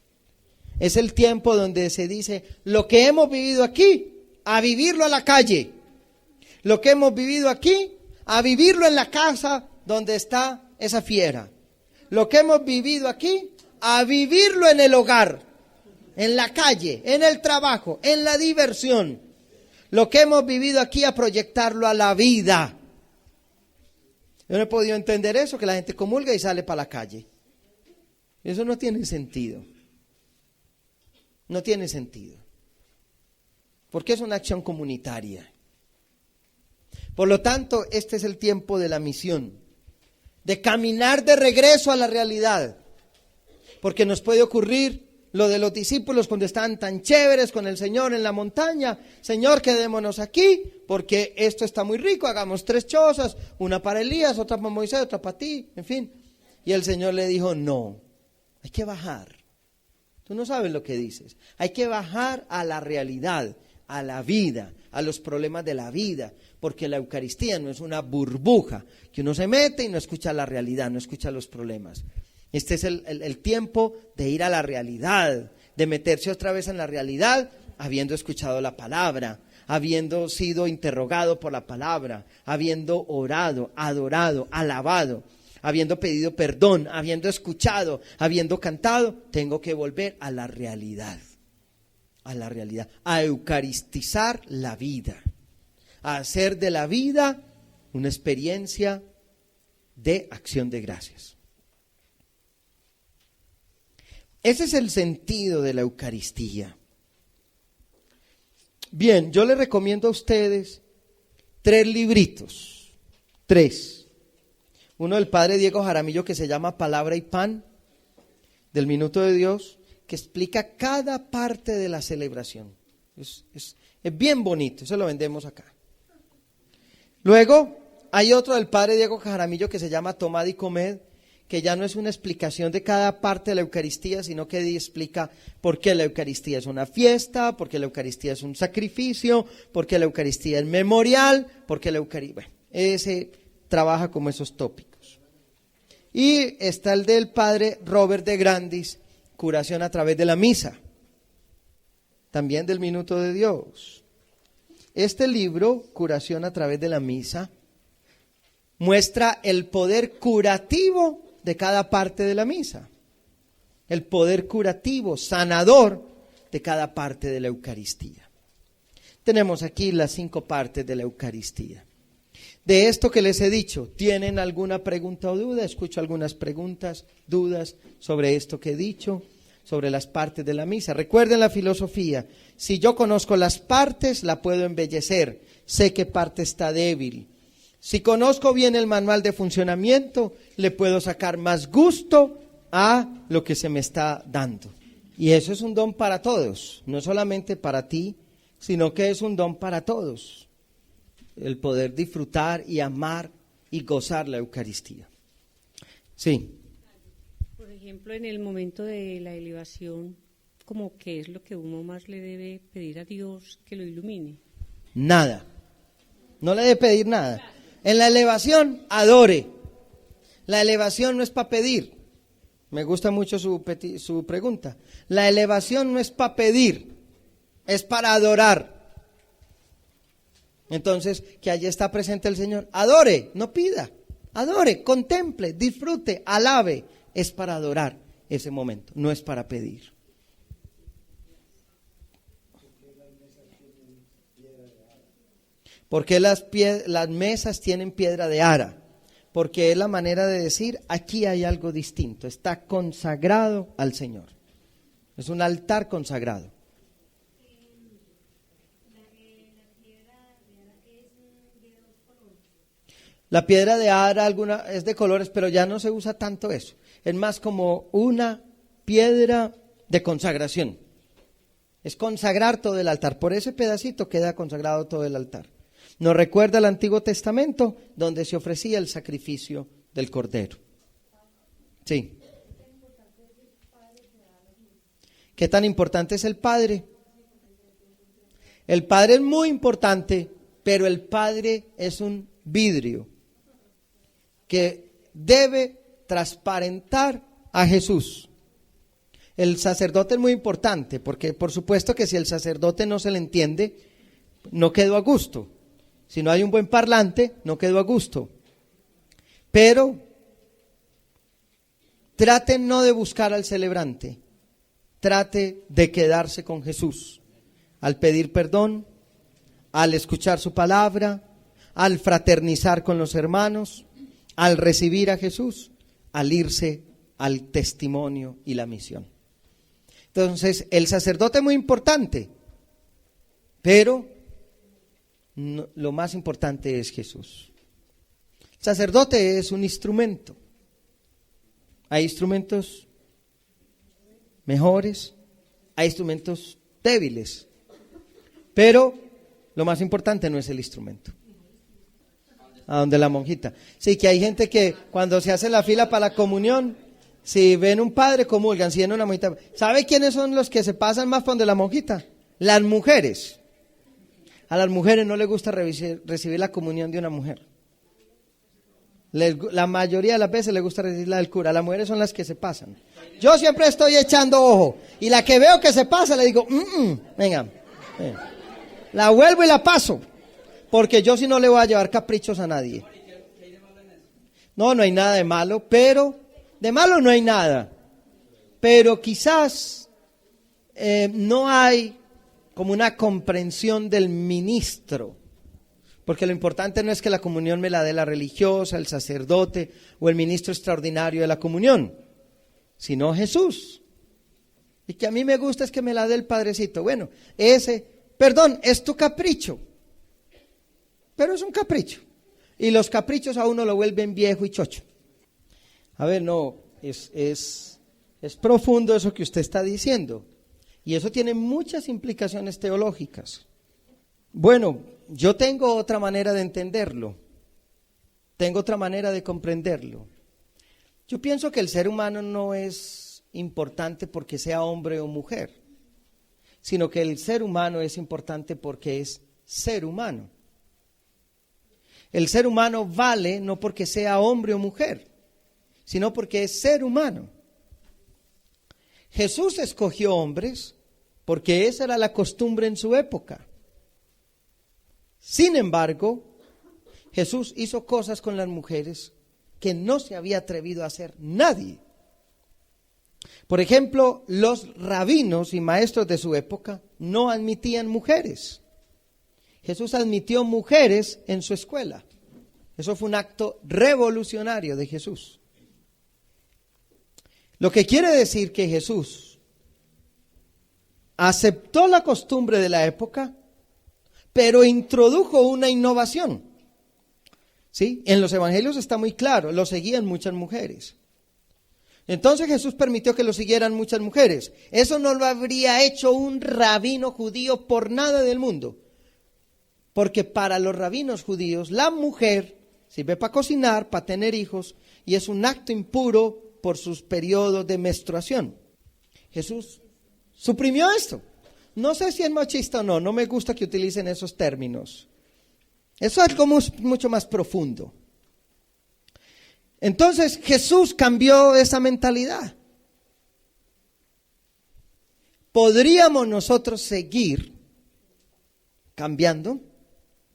Es el tiempo donde se dice, lo que hemos vivido aquí, a vivirlo a la calle. Lo que hemos vivido aquí, a vivirlo en la casa donde está esa fiera. Lo que hemos vivido aquí, a vivirlo en el hogar, en la calle, en el trabajo, en la diversión. Lo que hemos vivido aquí, a proyectarlo a la vida. Yo no he podido entender eso, que la gente comulga y sale para la calle. Eso no tiene sentido. No tiene sentido. Porque es una acción comunitaria. Por lo tanto, este es el tiempo de la misión, de caminar de regreso a la realidad. Porque nos puede ocurrir lo de los discípulos cuando estaban tan chéveres con el Señor en la montaña. Señor, quedémonos aquí, porque esto está muy rico, hagamos 3 chozas, una para Elías, otra para Moisés, otra para ti, en fin. Y el Señor le dijo, no, hay que bajar. Tú no sabes lo que dices. Hay que bajar a la realidad, a la vida, a los problemas de la vida, porque la Eucaristía no es una burbuja que uno se mete y no escucha la realidad, no escucha los problemas. Este es el tiempo de ir a la realidad, de meterse otra vez en la realidad, habiendo escuchado la palabra, habiendo sido interrogado por la palabra, habiendo orado, adorado, alabado, habiendo pedido perdón, habiendo escuchado, habiendo cantado. Tengo que volver a la realidad, a eucaristizar la vida, a hacer de la vida una experiencia de acción de gracias. Ese es el sentido de la Eucaristía. Bien, yo les recomiendo a ustedes 3 libritos, 3. Uno del padre Diego Jaramillo que se llama Palabra y Pan, del Minuto de Dios, que explica cada parte de la celebración. Es bien bonito, eso lo vendemos acá. Luego hay otro del padre Diego Jaramillo que se llama Tomad y Comed, que ya no es una explicación de cada parte de la Eucaristía, sino que explica por qué la Eucaristía es una fiesta, por qué la Eucaristía es un sacrificio, por qué la Eucaristía es memorial, por qué la Eucaristía... Bueno, ese trabaja como esos tópicos. Y está el del padre Robert de Grandis, Curación a través de la misa, también del Minuto de Dios. Este libro, Curación a través de la misa, muestra el poder curativo de cada parte de la misa, el poder curativo, sanador de cada parte de la Eucaristía. Tenemos aquí las 5 partes de la Eucaristía. De esto que les he dicho, ¿tienen alguna pregunta o duda? Escucho algunas preguntas, dudas sobre esto que he dicho, sobre las partes de la misa. Recuerden la filosofía, si yo conozco las partes, la puedo embellecer, sé qué parte está débil. Si conozco bien el manual de funcionamiento, le puedo sacar más gusto a lo que se me está dando. Y eso es un don para todos, no solamente para ti, sino que es un don para todos. El poder disfrutar y amar y gozar la Eucaristía. Sí. Por ejemplo, en el momento de la elevación, ¿cómo qué es lo que uno más le debe pedir a Dios que lo ilumine? Nada. No le debe pedir nada. En la elevación, adore. La elevación no es para pedir. Me gusta mucho su pregunta. La elevación no es para pedir, es para adorar. Entonces, que allí está presente el Señor. Adore, no pida. Adore, contemple, disfrute, alabe. Es para adorar ese momento, no es para pedir. ¿Por qué las mesas tienen piedra de ara? Porque es la manera de decir, aquí hay algo distinto, está consagrado al Señor. Es un altar consagrado. La piedra de ara es de colores, pero ya no se usa tanto eso. Es más como una piedra de consagración. Es consagrar todo el altar. Por ese pedacito queda consagrado todo el altar. Nos recuerda el Antiguo Testamento, donde se ofrecía el sacrificio del Cordero. Sí. ¿Qué tan importante es el Padre? El Padre es muy importante, pero el Padre es un vidrio que debe transparentar a Jesús. El sacerdote es muy importante, porque por supuesto que si el sacerdote no se le entiende, no quedó a gusto. Si no hay un buen parlante, no quedó a gusto. Pero trate no de buscar al celebrante, trate de quedarse con Jesús, al pedir perdón, al escuchar su palabra, al fraternizar con los hermanos, al recibir a Jesús, al irse al testimonio y la misión. Entonces, el sacerdote es muy importante, pero no, lo más importante es Jesús. El sacerdote es un instrumento. Hay instrumentos mejores, hay instrumentos débiles, pero lo más importante no es el instrumento. A donde la monjita. Sí, que hay gente que cuando se hace la fila para la comunión, si ven un padre, comulgan, si ven una monjita. ¿Sabe quiénes son los que se pasan más por donde la monjita? Las mujeres. A las mujeres no les gusta recibir la comunión de una mujer. La mayoría de las veces les gusta recibir la del cura. Las mujeres son las que se pasan. Yo siempre estoy echando ojo. Y la que veo que se pasa, le digo, venga. La vuelvo y la paso. Porque yo sí no le voy a llevar caprichos a nadie. No, no hay nada de malo, pero de malo no hay nada. Pero quizás no hay como una comprensión del ministro. Porque lo importante no es que la comunión me la dé la religiosa, el sacerdote o el ministro extraordinario de la comunión, sino Jesús. Y que a mí me gusta es que me la dé el Padrecito. Bueno, es tu capricho, pero es un capricho. Y los caprichos a uno lo vuelven viejo y chocho. A ver, no, es profundo eso que usted está diciendo. Y eso tiene muchas implicaciones teológicas. Bueno, yo tengo otra manera de entenderlo, tengo otra manera de comprenderlo. Yo pienso que el ser humano no es importante porque sea hombre o mujer, sino que el ser humano es importante porque es ser humano. El ser humano vale no porque sea hombre o mujer, sino porque es ser humano. Jesús escogió hombres porque esa era la costumbre en su época. Sin embargo, Jesús hizo cosas con las mujeres que no se había atrevido a hacer nadie. Por ejemplo, los rabinos y maestros de su época no admitían mujeres. Jesús admitió mujeres en su escuela. Eso fue un acto revolucionario de Jesús. Lo que quiere decir que Jesús aceptó la costumbre de la época, pero introdujo una innovación. ¿Sí? En los evangelios está muy claro, lo seguían muchas mujeres. Entonces Jesús permitió que lo siguieran muchas mujeres. Eso no lo habría hecho un rabino judío por nada del mundo. Porque para los rabinos judíos la mujer sirve para cocinar, para tener hijos, y es un acto impuro por sus periodos de menstruación. Jesús suprimió esto. No sé si es machista o no, no me gusta que utilicen esos términos. Eso es algo mucho más profundo. Entonces Jesús cambió esa mentalidad. ¿Podríamos nosotros seguir cambiando?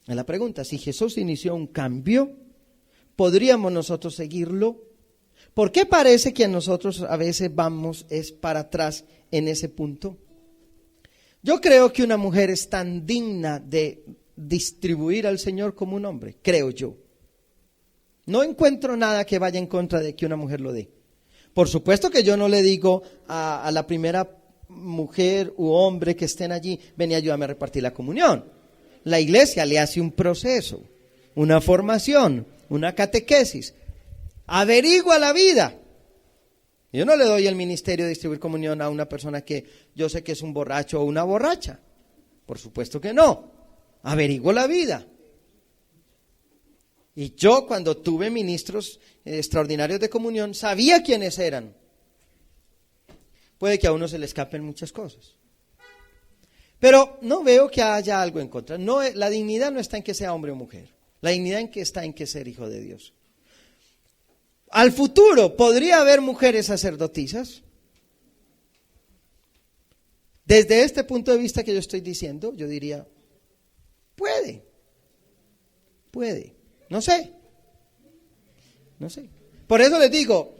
Es la pregunta. Si Jesús inició un cambio, ¿podríamos nosotros seguirlo? ¿Por qué parece que nosotros a veces vamos para atrás en ese punto? Yo creo que una mujer es tan digna de distribuir al Señor como un hombre, creo yo. No encuentro nada que vaya en contra de que una mujer lo dé. Por supuesto que yo no le digo a la primera mujer u hombre que estén allí, ven y ayúdame a repartir la comunión. La iglesia le hace un proceso, una formación, una catequesis. Averigua la vida. Yo no le doy el ministerio de distribuir comunión a una persona que yo sé que es un borracho o una borracha. Por supuesto que no. Averiguo la vida. Y yo cuando tuve ministros extraordinarios de comunión sabía quiénes eran. Puede que a uno se le escapen muchas cosas. Pero no veo que haya algo en contra. No, la dignidad no está en que sea hombre o mujer. La dignidad está en que ser hijo de Dios. Al futuro, ¿podría haber mujeres sacerdotisas? Desde este punto de vista que yo estoy diciendo, yo diría, puede. No sé. Por eso les digo,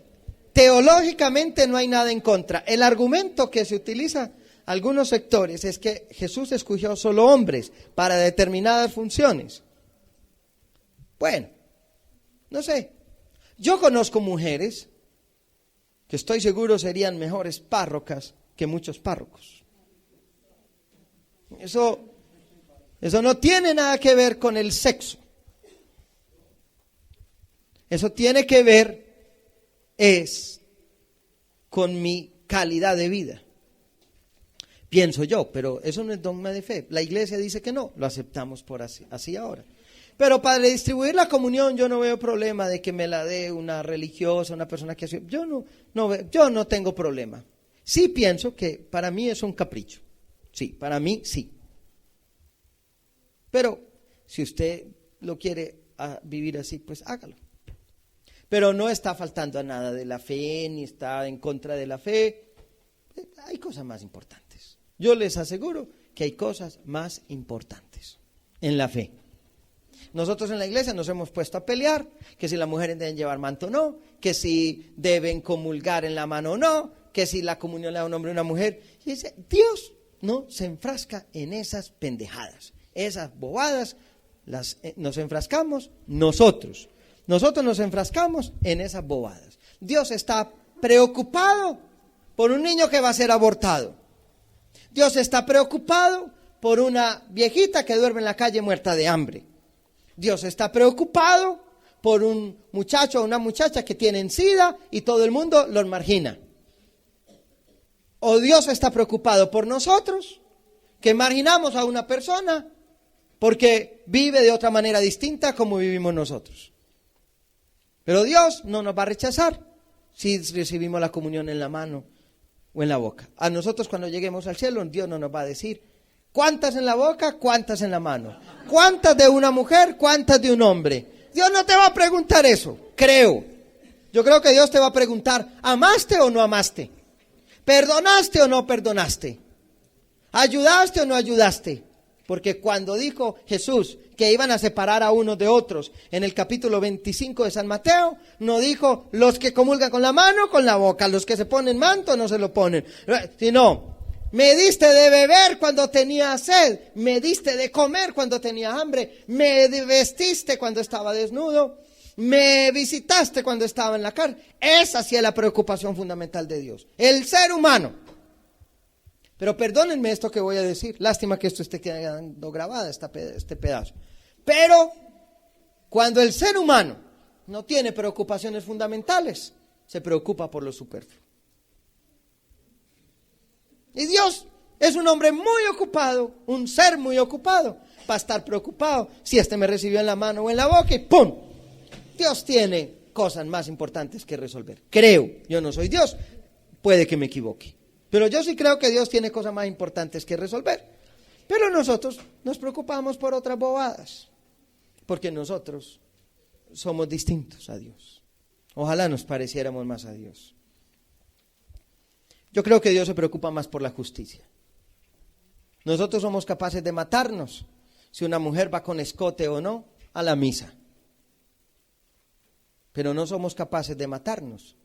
teológicamente no hay nada en contra. El argumento que se utiliza algunos sectores es que Jesús escogió solo hombres para determinadas funciones. Bueno, no sé. Yo conozco mujeres que estoy seguro serían mejores párrocas que muchos párrocos. Eso no tiene nada que ver con el sexo. Eso tiene que ver con mi calidad de vida. Pienso yo, pero eso no es dogma de fe. La iglesia dice que no, lo aceptamos por así ahora. Pero para distribuir la comunión yo no veo problema de que me la dé una religiosa, una persona que hace. Yo no tengo problema. Sí pienso que para mí es un capricho. Sí, para mí sí. Pero si usted lo quiere vivir así, pues hágalo. Pero no está faltando a nada de la fe, ni está en contra de la fe. Hay cosas más importantes. Yo les aseguro que hay cosas más importantes en la fe. Nosotros en la iglesia nos hemos puesto a pelear, que si las mujeres deben llevar manto o no, que si deben comulgar en la mano o no, que si la comunión le da un hombre o una mujer. Y dice, Dios no se enfrasca en esas pendejadas, esas bobadas, nos enfrascamos nosotros. Nosotros nos enfrascamos en esas bobadas. Dios está preocupado por un niño que va a ser abortado. Dios está preocupado por una viejita que duerme en la calle muerta de hambre. Dios está preocupado por un muchacho o una muchacha que tienen SIDA y todo el mundo los margina. O Dios está preocupado por nosotros, que marginamos a una persona porque vive de otra manera distinta como vivimos nosotros. Pero Dios no nos va a rechazar si recibimos la comunión en la mano o en la boca. A nosotros cuando lleguemos al cielo, Dios no nos va a decir cuántas en la boca, cuántas en la mano, cuántas de una mujer, cuántas de un hombre. Dios no te va a preguntar eso, creo. Yo creo que Dios te va a preguntar, ¿amaste o no amaste? ¿Perdonaste o no perdonaste? ¿Ayudaste o no ayudaste? Porque cuando dijo Jesús que iban a separar a unos de otros, en el capítulo 25 de San Mateo, no dijo los que comulgan con la mano o con la boca, los que se ponen manto no se lo ponen, sino, me diste de beber cuando tenía sed, me diste de comer cuando tenía hambre, me vestiste cuando estaba desnudo, me visitaste cuando estaba en la cárcel. Esa sí es la preocupación fundamental de Dios, el ser humano. Pero perdónenme esto que voy a decir, lástima que esto esté quedando grabado, este pedazo. Pero cuando el ser humano no tiene preocupaciones fundamentales, se preocupa por lo superfluo. Y Dios es un hombre muy ocupado, un ser muy ocupado, para estar preocupado si este me recibió en la mano o en la boca y ¡pum! Dios tiene cosas más importantes que resolver. Creo, yo no soy Dios, puede que me equivoque. Pero yo sí creo que Dios tiene cosas más importantes que resolver. Pero nosotros nos preocupamos por otras bobadas, porque nosotros somos distintos a Dios. Ojalá nos pareciéramos más a Dios. Yo creo que Dios se preocupa más por la justicia. Nosotros somos capaces de matarnos si una mujer va con escote o no a la misa. Pero no somos capaces de matarnos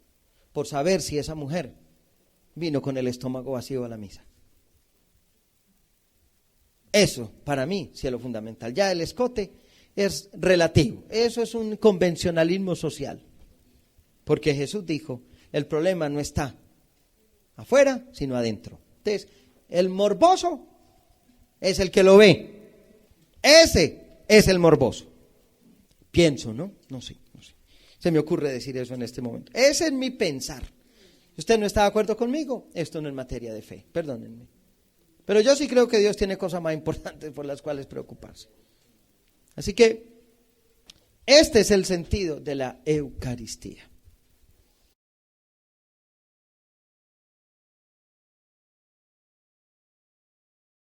por saber si esa mujer vino con el estómago vacío a la misa. Eso, para mí, sí es lo fundamental. Ya el escote es relativo. Eso es un convencionalismo social. Porque Jesús dijo, el problema no está afuera, sino adentro. Entonces, el morboso es el que lo ve. Ese es el morboso. Pienso, ¿no? No sé. Se me ocurre decir eso en este momento. Ese es mi pensar. ¿Usted no está de acuerdo conmigo? Esto no es materia de fe, perdónenme. Pero yo sí creo que Dios tiene cosas más importantes por las cuales preocuparse. Así que este es el sentido de la Eucaristía.